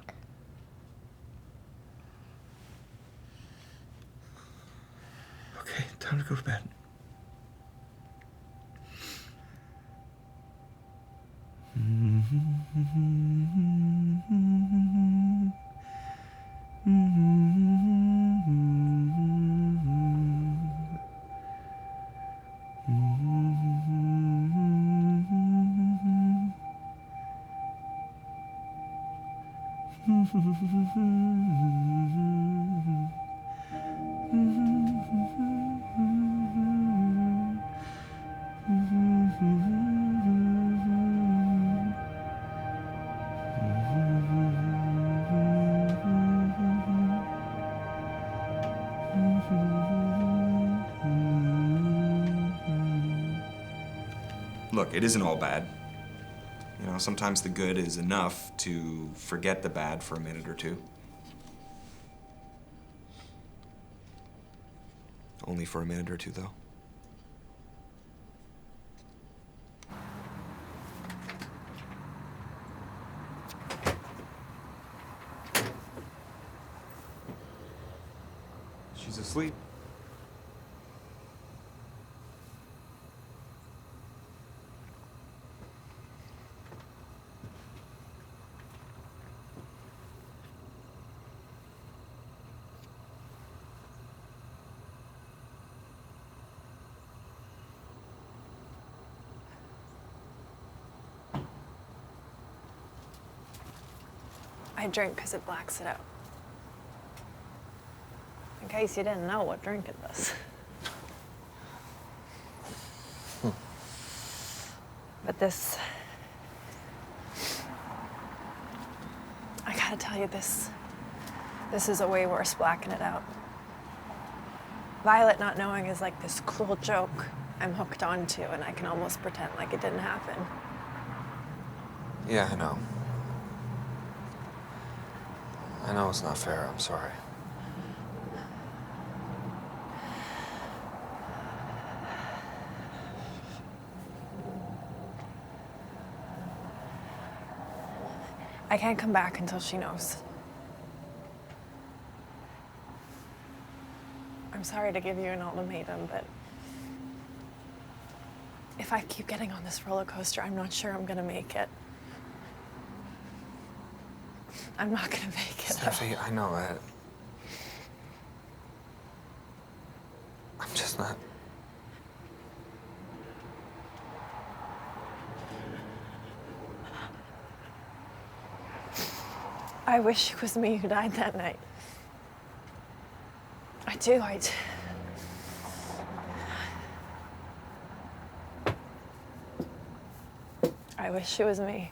Okay, time to go to bed. Look, it isn't all bad. You know, sometimes the good is enough to forget the bad for a minute or two. Only for a minute or two, though. She's asleep. I drink because it blacks it out. In case you didn't know what drinking does. But this... I gotta tell you, this is a way worse blacking it out. Violet not knowing is like this cruel joke I'm hooked onto, and I can almost pretend like it didn't happen. Yeah, I know. I know it's not fair. I'm sorry. I can't come back until she knows. I'm sorry to give you an ultimatum, but if I keep getting on this roller coaster, I'm not sure I'm gonna make it. I'm not gonna make it. Steffi, I know that. I'm just not. I wish it was me who died that night. I do. I wish it was me.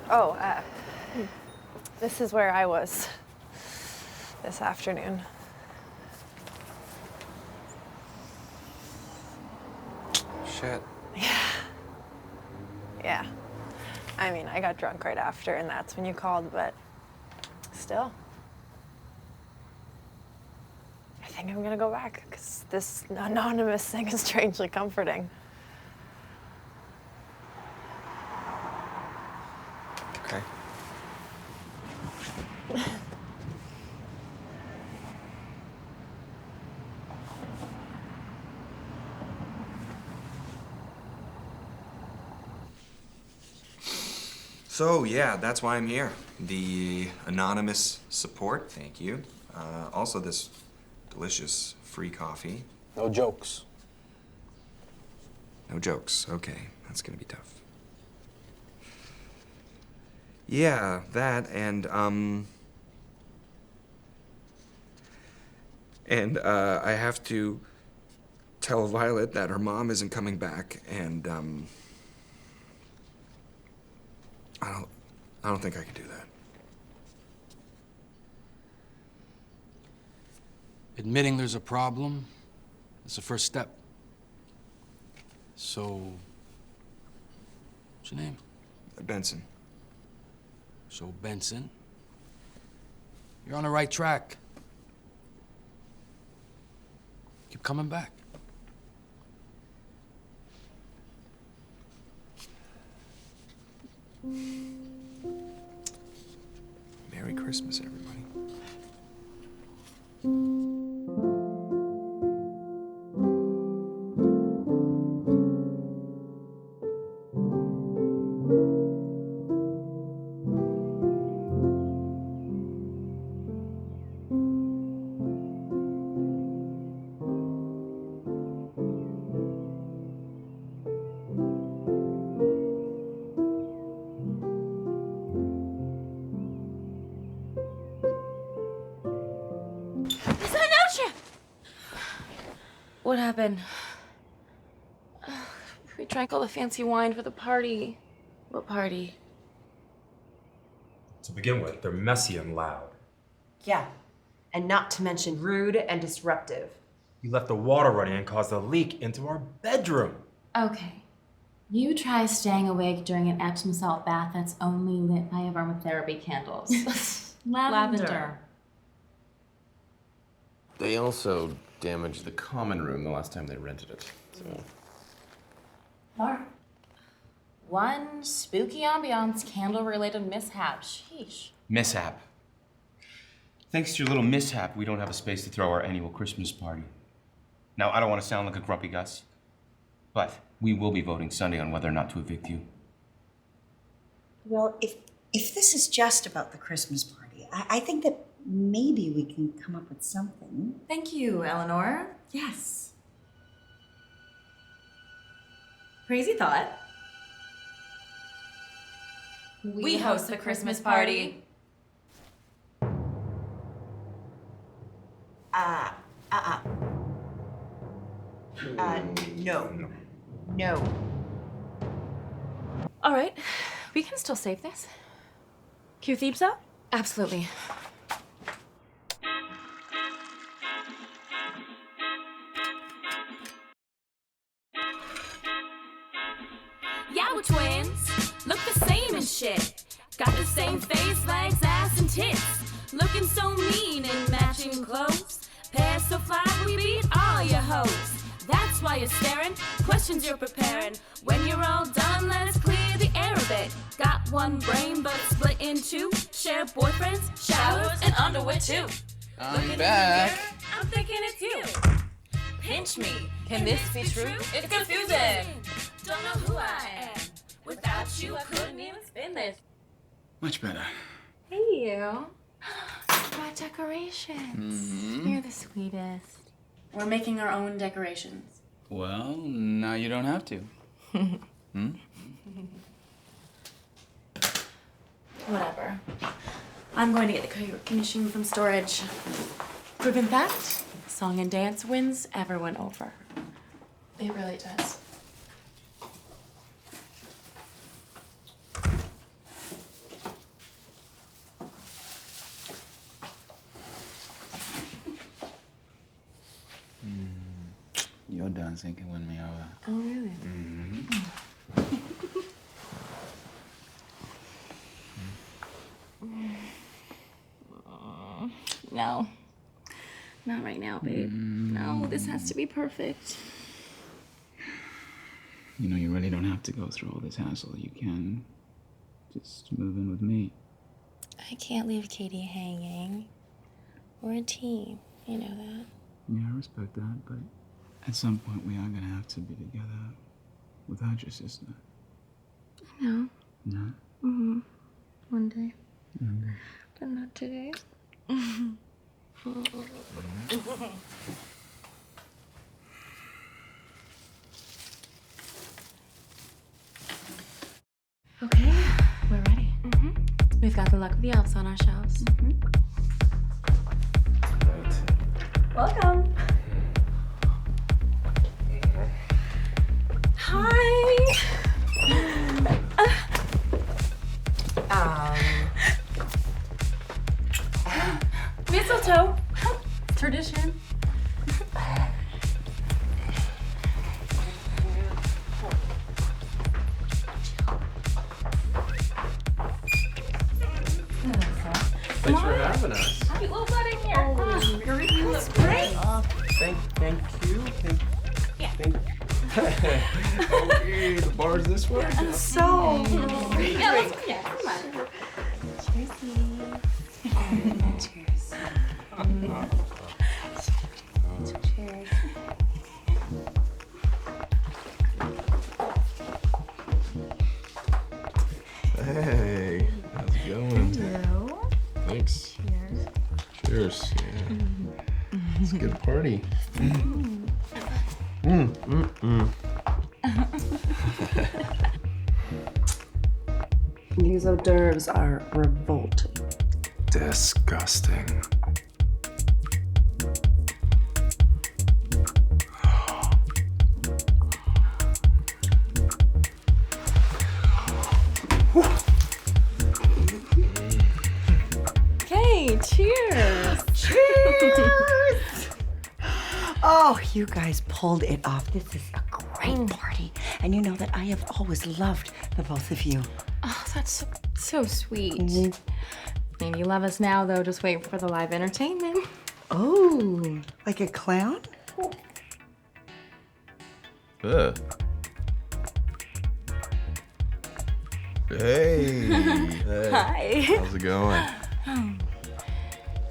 Oh, this is where I was this afternoon. Shit. Yeah. I mean, I got drunk right after, and that's when you called, but still. I think I'm gonna go back, because this anonymous thing is strangely comforting. Okay. So, yeah, that's why I'm here. The anonymous support, thank you. Also, this delicious free coffee. No jokes. No jokes, okay. That's gonna be tough. Yeah, that, and I have to tell Violet that her mom isn't coming back, and, I don't think I can do that. Admitting there's a problem is the first step. So, what's your name? Benson. So, Benson, you're on the right track. Keep coming back. Merry Christmas, everybody. What happened? We drank all the fancy wine for the party. What party? To begin with, they're messy and loud. Yeah, and not to mention rude and disruptive. You left the water running and caused a leak into our bedroom. Okay. You try staying awake during an Epsom salt bath that's only lit by aromatherapy candles. Lavender. They also damaged the common room the last time they rented it. So. Mark. One spooky ambiance candle-related mishap. Sheesh. Mishap. Thanks to your little mishap, we don't have a space to throw our annual Christmas party. Now, I don't want to sound like a grumpy Gus, but we will be voting Sunday on whether or not to evict you. Well, if this is just about the Christmas party, I think that maybe we can come up with something. Thank you, Eleanor. Yes. Crazy thought. We host the Christmas party. No. No. All right, we can still save this. Cue thieves up? Absolutely. Yeah, we're twins. Look the same and shit. Got the same face, legs, ass, and tits. Looking so mean in matching clothes. Pair so fly, we beat all your hoes. That's why you're staring, questions you're preparing. When you're all done, let us clear the air a bit. Got one brain, but split in two. Share boyfriends, showers, and underwear too. I'm back. I'm thinking it's you. Pinch me. Can this be true? It's confusing. Don't know who I am. Without you, I couldn't even spin this. Much better. Hey, you. Brought decorations. You're the sweetest. We're making our own decorations. Well, now you don't have to. Whatever. I'm going to get the karaoke machine from storage. Proven fact, song and dance wins everyone over. It really does. Your dancing can win me over. Oh, really? No. Not right now, babe. No, this has to be perfect. You know, you really don't have to go through all this hassle. You can just move in with me. I can't leave Katie hanging. We're a team. You know that. Yeah, I respect that, but at some point we are gonna have to be together without your sister. I know. Yeah? Mm-hmm. One day. Okay. But not today. Okay, we're ready. We've got the luck of the elves on our shelves. Welcome. Hi. Mistletoe. Tradition. having us. Happy little wedding here. Margurite, you look great. Thank you. Thank Okay, the bar's this way. I'm so. Yeah, come on. Cheers. Cheers. Hey, how's it going? Hello. Thanks. Cheers. Yeah. It's a good party. These hors d'oeuvres are revolting. Disgusting. Okay, cheers. Cheers! Oh, you guys pulled it off. This is a great party. And you know that I have always loved the both of you. Oh, that's so sweet. Maybe you love us now, though. Just wait for the live entertainment. Oh, like a clown? Hey. Hi. How's it going?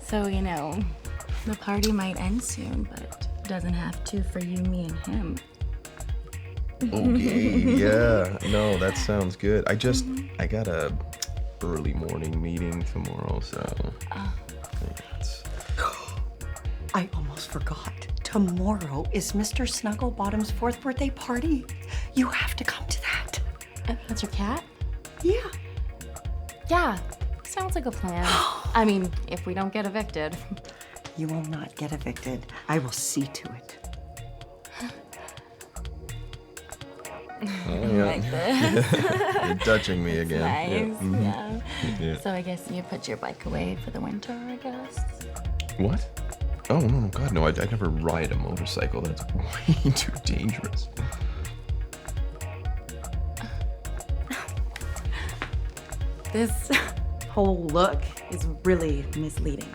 So, you know, the party might end soon, but it doesn't have to for you, me, and him. Okay, yeah. No, that sounds good. I got a early morning meeting tomorrow, so. I almost forgot. Tomorrow is Mr. Snugglebottom's 4th birthday party. You have to come to that. That's your cat? Yeah. Yeah, sounds like a plan. I mean, if we don't get evicted. You will not get evicted. I will see to it. Oh, yeah. Like this. You're touching me again. Nice, Yeah. yeah. Yeah. So I guess you put your bike away for the winter, I guess. What? Oh, no, God, no. I'd never ride a motorcycle. That's way too dangerous. This whole look is really misleading.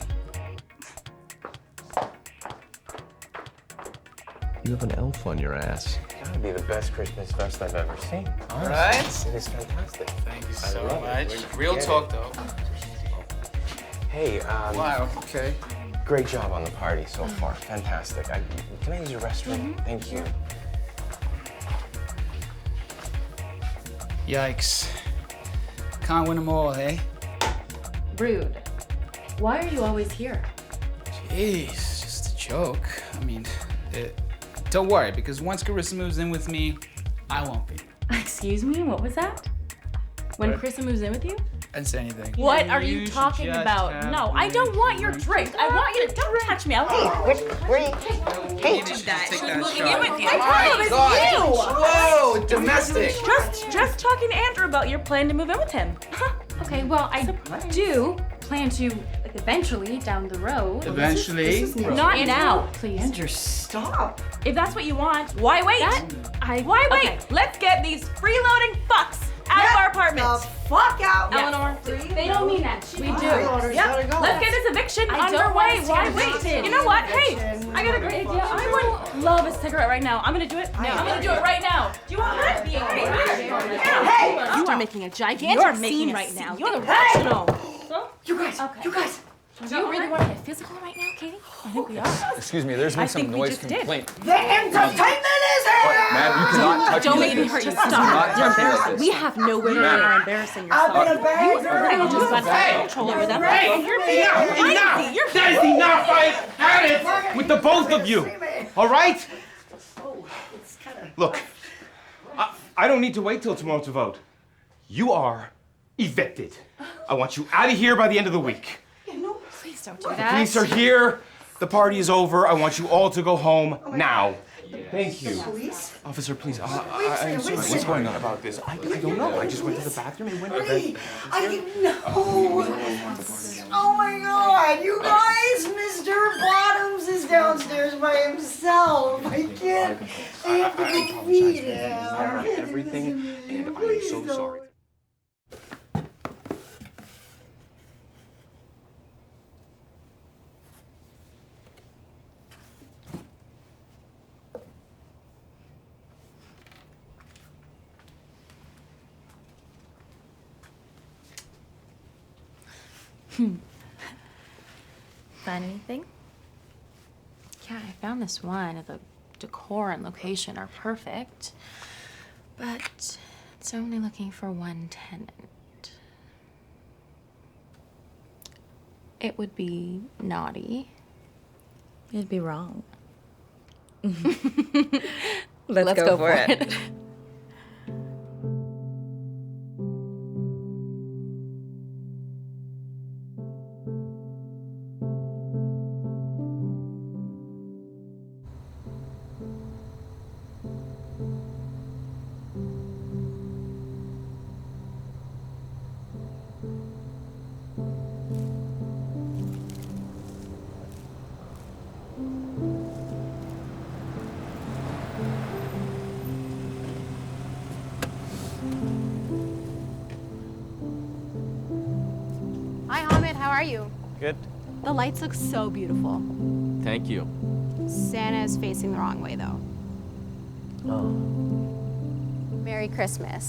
You have an elf on your ass. Gotta be the best Christmas vest I've ever seen. All right. It is fantastic. Thank you I so love it. much. Where'd you Real get talk, it? though. Hey, Wow, okay. great job on the party so far. Fantastic. Can I use your restroom? Thank you. Yikes. Can't win them all, eh? Rude. Why are you always here? Jeez, just a joke. I mean, don't worry, because once Carissa moves in with me, I won't be. Excuse me, what was that? When What? Carissa moves in with you? I didn't say anything. What are you should talking just about? have No, I don't want your drink. I want you to don't touch me. I want Hey, just take that moving shot. in with you. My problem is you. Whoa, domestic. Just talking to Andrew about your plan to move in with him. Okay, well, I do plan to like, eventually down the road. Eventually? Not now, please. Andrew, stop. If that's what you want, why wait? Why wait? Okay, let's get these freeloading fucks out of our apartment. Fuck out. Eleanor, they don't mean that. We do. Yep. Let's get this eviction I don't underway. want to Why get wait? evicted. You know what? Hey, I got a great idea. I would love a cigarette right now. I'm gonna do it now. I'm gonna do it right now. Do you want that? Hey, you are making a gigantic scene right now. You're irrational. You guys. Do you really want to get physical right now, Katie? I think we are. Excuse me, there's been some noise complaint. The entertainment is here! Ma'am, you cannot touch Don't me make like me hurt you. this. Do not Stop. You're touch me like embarrassing. this. We have nowhere to go. Ma'am. You're embarrassing yourself. I've been abandoned. You just got to have control over that. Hey, You're enough! crazy. You're That is enough! I've had it with the both of you. All right? Look, I don't need to wait till tomorrow to vote. You are evicted. I want you out of here by the end of the week. Please don't do The that. police are here. The party is over. I want you all to go home now. Thank you. Officer, please. I'm sorry. What's going on about this? I don't know. I just went to the bathroom and went to bed. I didn't know. Oh my god, you guys! Mr. Bottoms is downstairs by himself. I can't. I have to go feed him. Everything, and I'm so sorry. Find anything? Yeah, I found this one. The decor and location are perfect, but it's only looking for one tenant. It would be naughty. It'd be wrong. Let's go for it. Hi, Hamid. How are you? Good. The lights look so beautiful. Thank you. Santa is facing the wrong way, though. Oh. Merry Christmas.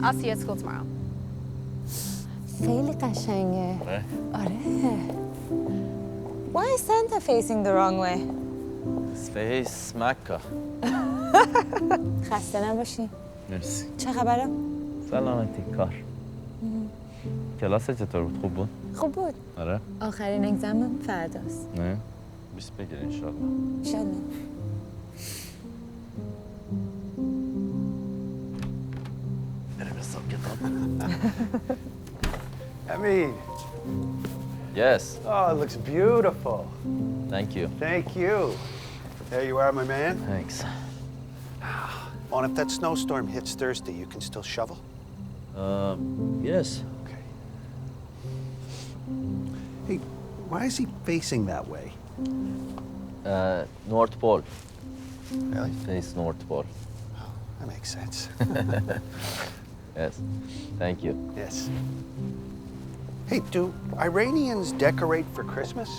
I'll see you at school tomorrow. خیلی قشنگه. آره. آره. Why is Santa facing the wrong way? Space Mecca. خسته نباشی. مرسی. چه خبره؟ سلامتی کار. کلاس چطور بود؟ خوب بود؟ خوب بود. آره. آخرین اگزمم فرداست. نه. 20 بگیر انشالله. انشالله. بریم حساب کتاب. Amin. Yes. Oh, it looks beautiful. Thank you. Thank you. There you are, my man. Thanks. Oh, and if that snowstorm hits Thursday, you can still shovel? Yes. Okay. Hey, why is he facing that way? North Pole. Really? Face North Pole. Oh, that makes sense. Yes. Thank you. Yes. Hey, do Iranians decorate for Christmas?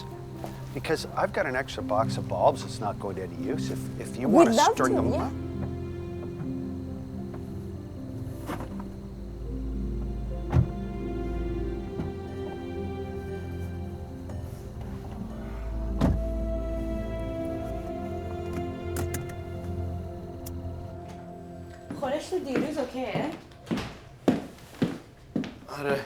Because I've got an extra box of bulbs that's not going to any use. If you want to string them up. خورش تو دیروز اوکیه؟ آره.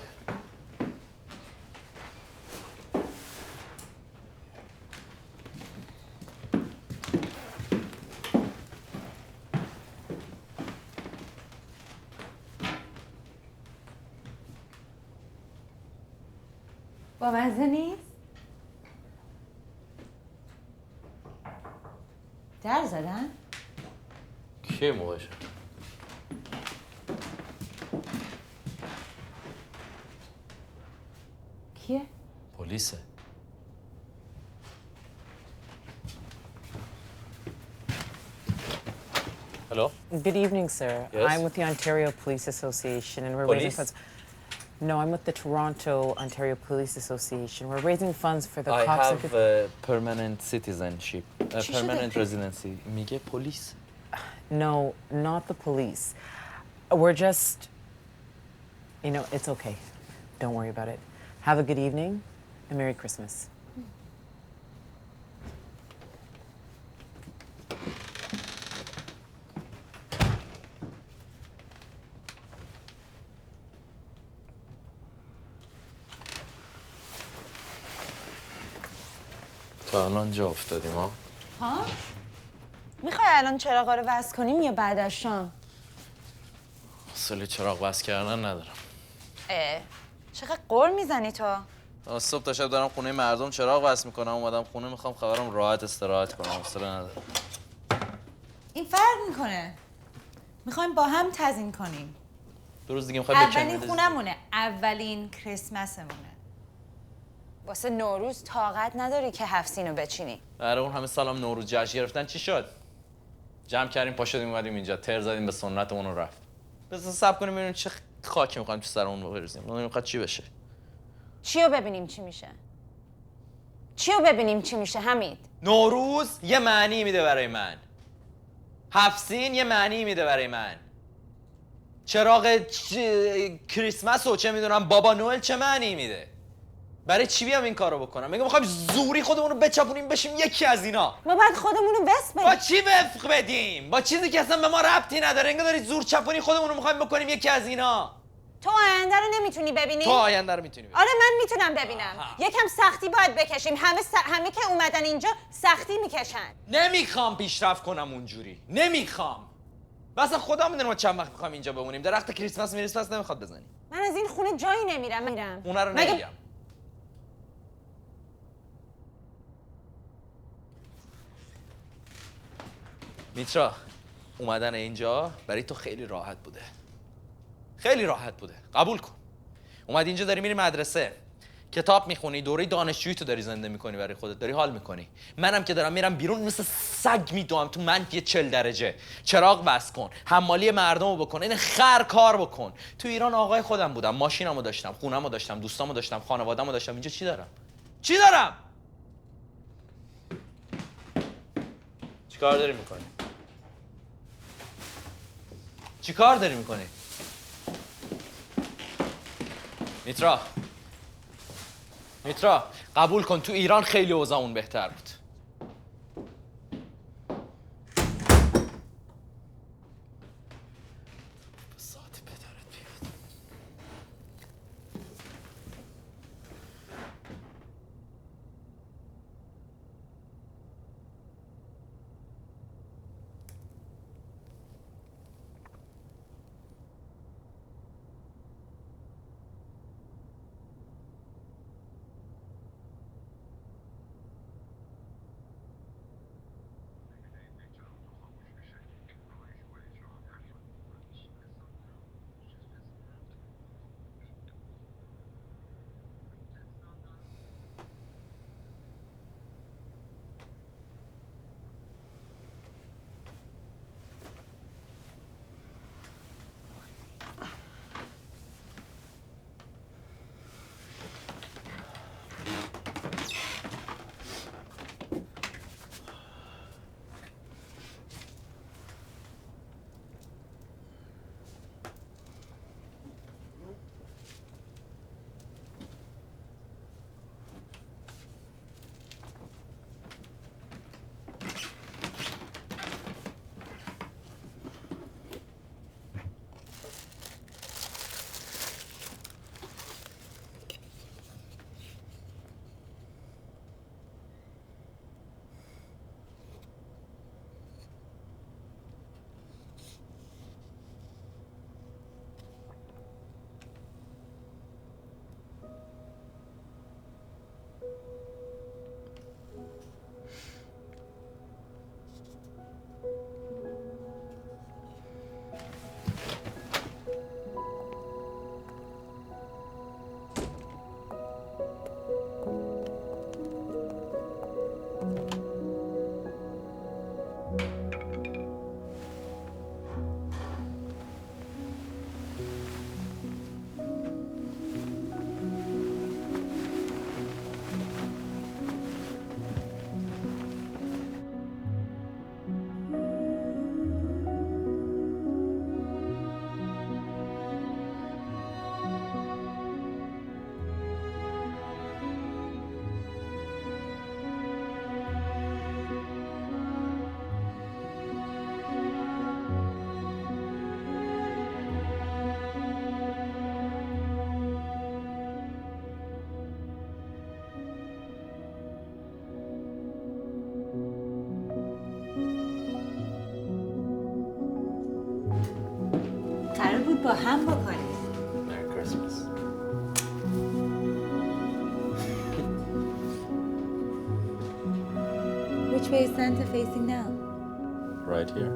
با مزه نیست؟ در زدن؟ کی موقعشه؟ کیه؟ پلیسه. Hello? Good evening, sir. Yes? I'm with the Ontario Police Association, and we're raising Police? funds. No, I'm with the Toronto Ontario Police Association. We're raising funds for the I cops. have permanent citizenship. چی شده؟ Permanent residency. میگه پلیس. No, not the police. We're just, you know, it's okay. Don't worry about it. Have a good evening, and Merry Christmas. تا الان جا افتادیم ها؟ ها؟ میخوای الان چراغا رو وصل کنیم یا بعد از شام؟ حوصله چراغ وصل کردن ندارم. چقدر قر میزنی تو؟ از صبح تا شب دارم خونه مردم چراغ وصل میکنم، اومدم خونه میخوام خبرم راحت استراحت کنم، حوصله ندارم. این فرق میکنه. میخوایم با هم تزیین کنیم. دو روز دیگه میخوای بکنیم. اولین خونمونه. اولین کریسمسمونه. واسه نوروز طاقت نداری که 7 سینو بچینی. آره اون همه سالم نوروز جشن گرفتن چی شد؟ جمع کردیم پا شدیم اومدیم اینجا تر زدیم به سنتمون و رفت. بذار صبر کنیم ببینیم چه خاکی میخوایم تو سرمون بریزیم. نمیخواد چی بشه. چیو ببینیم چی میشه؟ چیو ببینیم چی میشه حمید؟ نوروز یه معنی میده برای من. 7 سین یه معنی میده برای من. چراغ کریسمس و چه میدونم بابا نوئل چه معنی میده؟ برای چی بیام این کارو بکنم؟ میخوایم زوری خودمون رو بچپونیم بشیم یکی از اینا. ما بعد خودمون رو وفق بدیم. با چی وفق بدیم؟ با چیزی که اصلا به ما ربطی نداره. انگار دارید زور چپونی خودمون رو میخوایم بکنیم یکی از اینا. تو آینده رو نمیتونی ببینی؟ تو آینده رو میتونی ببینی. آره من میتونم ببینم. یکم سختی باید بکشیم. همه که اومدن اینجا سختی میکشن. نمیخوام پیشرفت کنم اونجوری. نمیخوام. مثلا خدا میدونه ما چند وقت میخوایم اینجا بمونیم. درخت کریسمس نمیخواد بزنی. من از این خونه جایی نمیرم. اون رو نمیگم. میترا اومدن اینجا برای تو خیلی راحت بوده. خیلی راحت بوده. قبول کن. اومد اینجا داری میری مدرسه. کتاب میخونی، دوره دانشجویی تو داری زنده میکنی برای خودت، داری حال میکنی. منم که دارم میرم بیرون مثل سگ میدوام تو منفی 40 درجه. چراغ بس کن، حمالی مردمو بکن، این خر کار بکن. تو ایران آقای خودم بودم، ماشینمو داشتم، خونمو داشتم، دوستامو داشتم، خانواده‌مو داشتم. اینجا چی دارم؟ چی دارم؟ چیکار داری میکنی؟ چیکار داری میکنی؟ میترا قبول کن تو ایران خیلی اوضاعمون بهتر بود. با هم بکنیم. Merry Christmas. Which way is Santa facing now? Right here.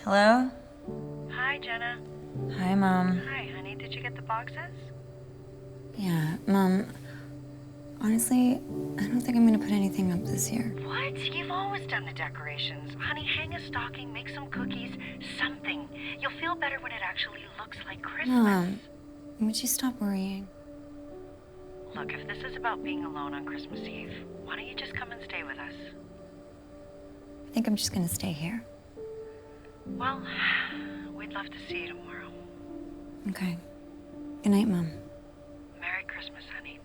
Hello? Hi, Jenna. Hi, Mom. Hi, honey. Did you get the boxes? Yeah, Mom. Honestly, I don't think I'm gonna put anything up this year. What? You've always done the decorations. Honey, hang a stocking, make some cookies, something. You'll feel better when it actually looks like Christmas. Mom, would you stop worrying? Look, if this is about being alone on Christmas Eve, why don't you just come and stay with us? I think I'm just gonna stay here. Well, we'd love to see you tomorrow. Okay. Good night, Mom. Merry Christmas, honey.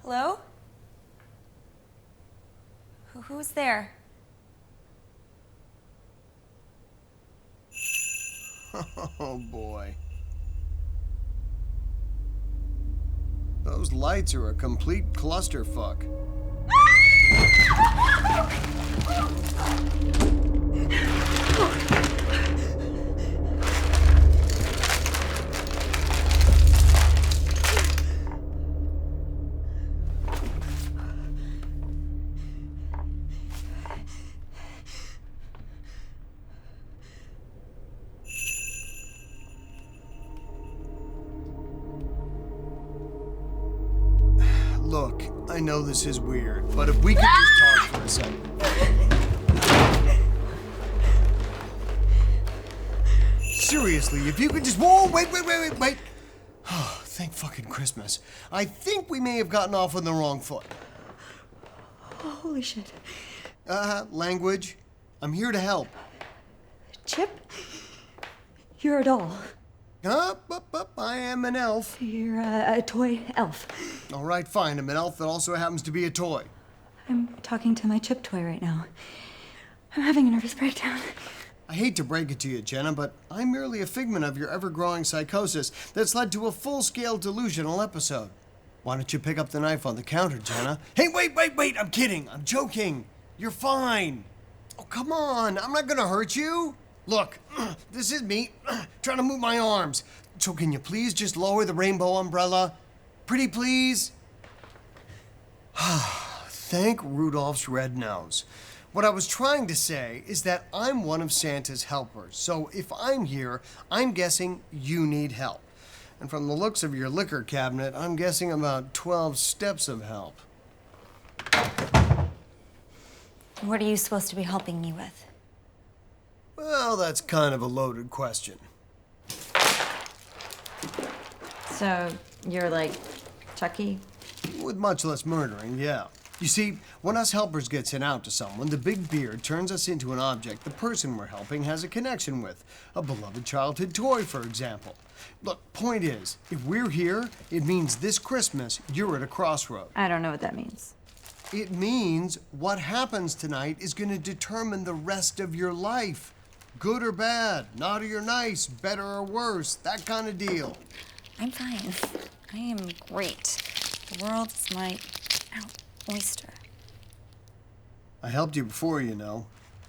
Hello? Who's there? Oh boy. Those lights are a complete clusterfuck. Look, I know this is weird, but if we could just talk for a second. Seriously, if you could just... Whoa, wait. Oh, thank fucking Christmas. I think we may have gotten off on the wrong foot. Holy shit. Language. I'm here to help. Chip? You're a doll. I am an elf. You're a toy elf. All right, fine. I'm an elf that also happens to be a toy. I'm talking to my Chip toy right now. I'm having a nervous breakdown. I hate to break it to you, Jenna, but I'm merely a figment of your ever-growing psychosis that's led to a full-scale delusional episode. Why don't you pick up the knife on the counter, Jenna? Hey, wait! I'm kidding. I'm joking. You're fine. Oh, come on. I'm not gonna hurt you. Look, this is me trying to move my arms. So can you please just lower the rainbow umbrella? Pretty please? Thank Rudolph's red nose. What I was trying to say is that I'm one of Santa's helpers. So if I'm here, I'm guessing you need help. And from the looks of your liquor cabinet, I'm guessing about 12 steps of help. What are you supposed to be helping me with? Well, that's kind of a loaded question. So, you're like Chucky? With much less murdering, yeah. You see, when us helpers get sent out to someone, the big beard turns us into an object the person we're helping has a connection with. A beloved childhood toy, for example. Look, point is, if we're here, it means this Christmas you're at a crossroad. I don't know what that means. It means what happens tonight is going to determine the rest of your life. Good or bad, naughty or nice, better or worse, that kind of deal. I'm fine. I am great. The world is my oyster. I helped you before, you know.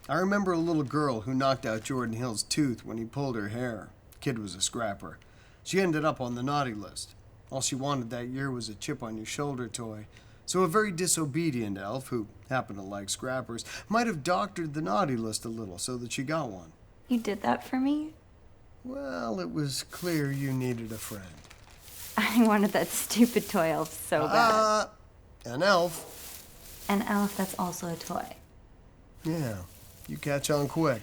I remember a little girl who knocked out Jordan Hill's tooth when he pulled her hair. Kid was a scrapper. She ended up on the naughty list. All she wanted that year was a chip on your shoulder toy. So a very disobedient elf, who happened to like scrappers, might have doctored the naughty list a little so that she got one. You did that for me? Well, it was clear you needed a friend. I wanted that stupid toy elf so bad. An elf. An elf that's also a toy. Yeah, you catch on quick.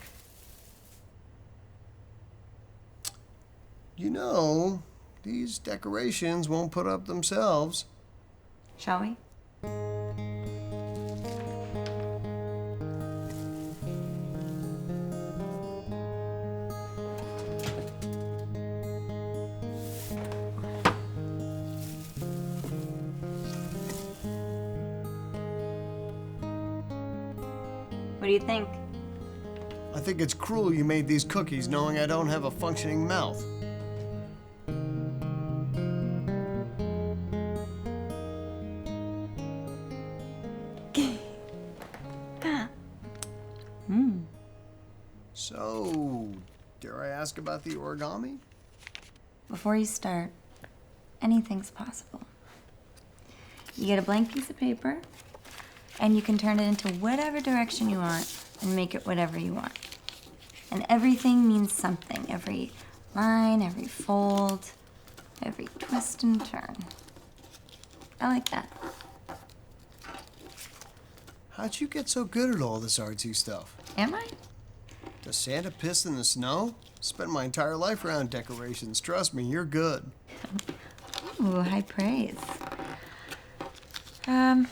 You know, these decorations won't put up themselves. Shall we? What do you think? I think it's cruel you made these cookies knowing I don't have a functioning mouth. So, dare I ask about the origami? Before you start, anything's possible. You get a blank piece of paper, and you can turn it into whatever direction you want and make it whatever you want. And everything means something. Every line, every fold, every twist and turn. I like that. How'd you get so good at all this artsy stuff? Am I? Does Santa piss in the snow? Spent my entire life around decorations. Trust me, you're good. Ooh, high praise. I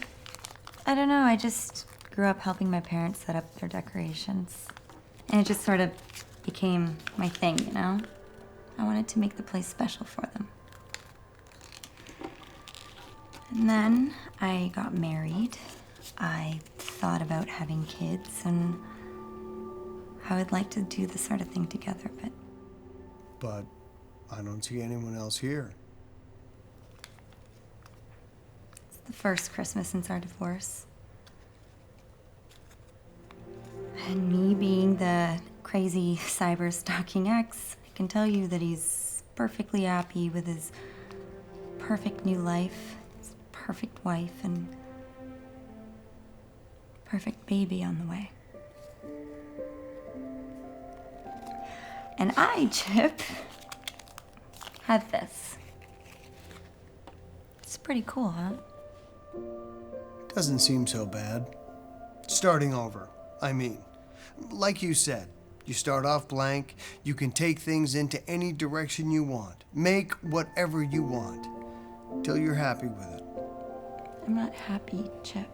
don't know, I just grew up helping my parents set up their decorations. And it just sort of became my thing, you know? I wanted to make the place special for them. And then I got married. I thought about having kids and how I'd like to do this sort of thing together, But I don't see anyone else here. it's the first Christmas since our divorce. And me being the crazy cyber stalking ex, I can tell you that he's perfectly happy with his perfect new life, his perfect wife, and perfect baby on the way. And I, Chip, have this. It's pretty cool, huh? Doesn't seem so bad. Starting over, I mean. Like you said, you start off blank, you can take things into any direction you want. Make whatever you want, till you're happy with it. I'm not happy, Chip.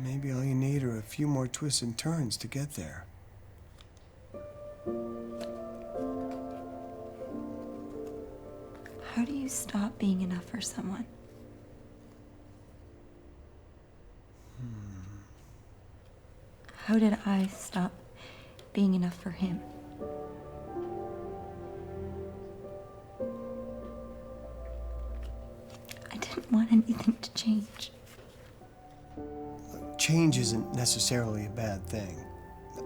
Maybe all you need are a few more twists and turns to get there. How do you stop being enough for someone? How did I stop being enough for him? I didn't want anything to change. Change isn't necessarily a bad thing.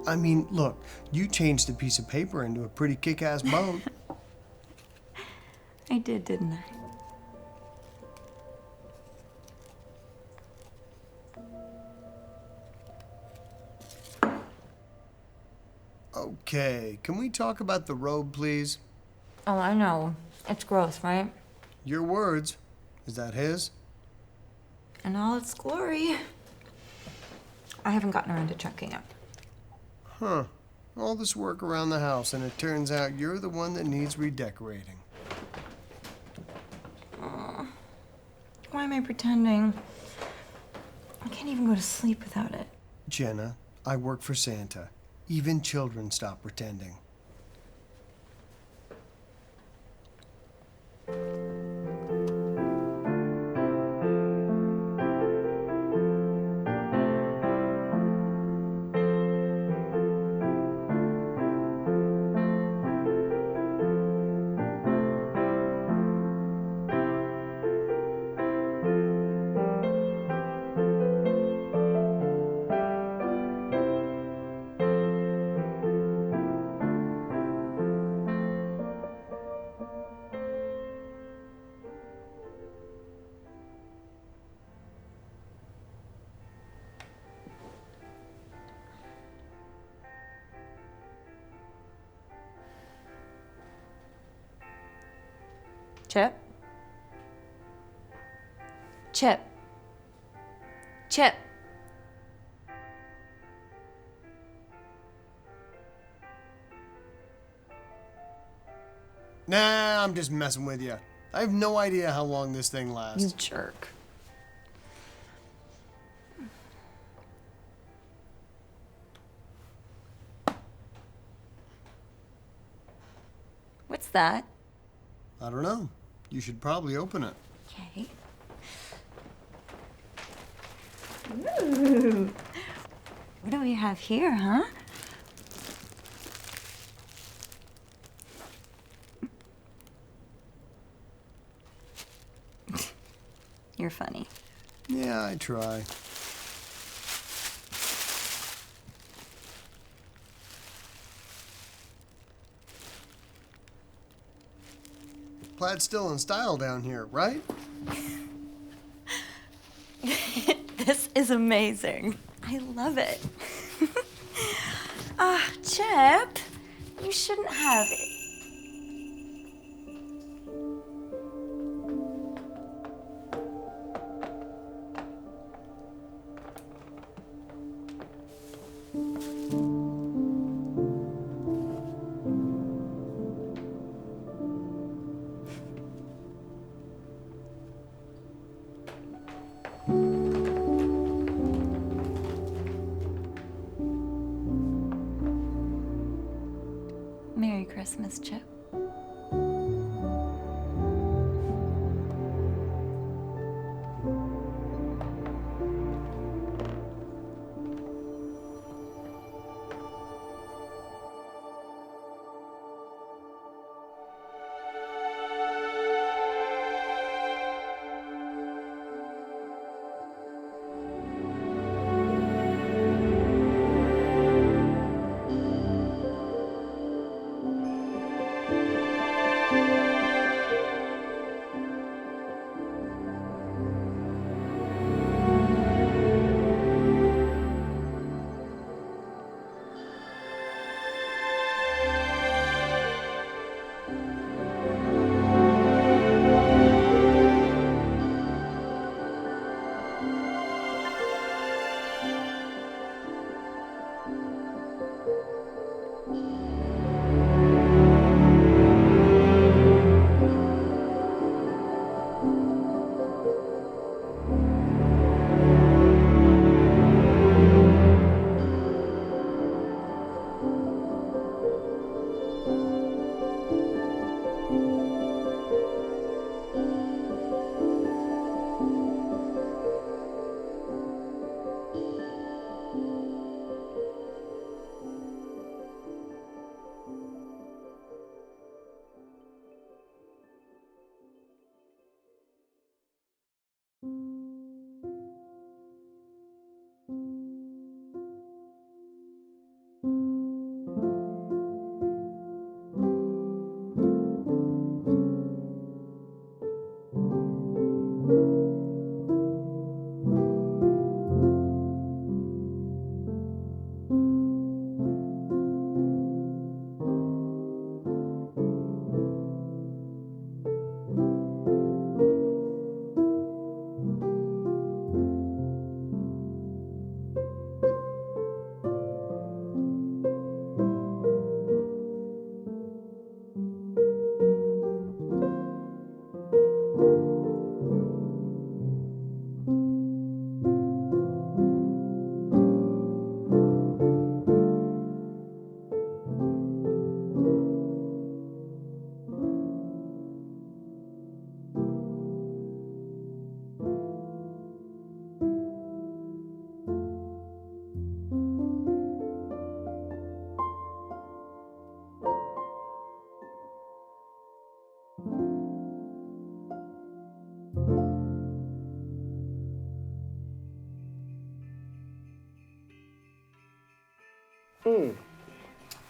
I mean, look, you changed a piece of paper into a pretty kick-ass boat. I did, didn't I? Okay, can we talk about the robe, please? Oh, I know. It's gross, right? Your words. Is that his? In all its glory. I haven't gotten around to checking it. Huh. All this work around the house, and it turns out you're the one that needs redecorating. Why am I pretending? I can't even go to sleep without it. Jenna, I work for Santa. Even children stop pretending. Chip? Chip. Chip. Nah, I'm just messing with you. I have no idea how long this thing lasts. You jerk. What's that? I don't know. You should probably open it. Okay. Ooh. What do we have here, huh? You're funny. Yeah, I try. Plaid's still in style down here, right? This is amazing. I love it. Chip, you shouldn't have it. Merry Christmas, Chip.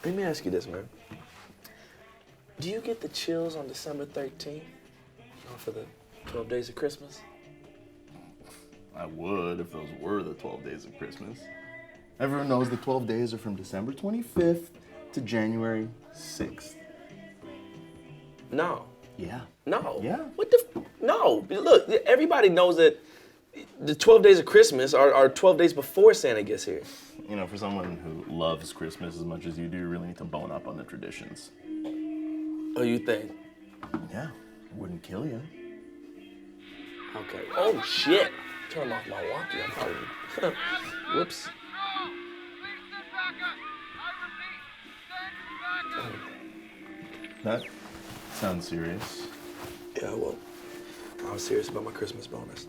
Let me ask you this, man. Do you get the chills on December 13th? For the 12 days of Christmas? I would if those were the 12 days of Christmas. Everyone knows the 12 days are from December 25th to January 6th. No. Yeah. No. Yeah. What the? No. Look, everybody knows that the 12 days of Christmas are 12 days before Santa gets here. You know, for someone who loves Christmas as much as you do, you really need to bone up on the traditions. Oh, you think? Yeah. Wouldn't kill you. Okay. Oh, shit. Turn off my walkie. I'm probably... Whoops. That sounds serious. Yeah, well, I was serious about my Christmas bonus.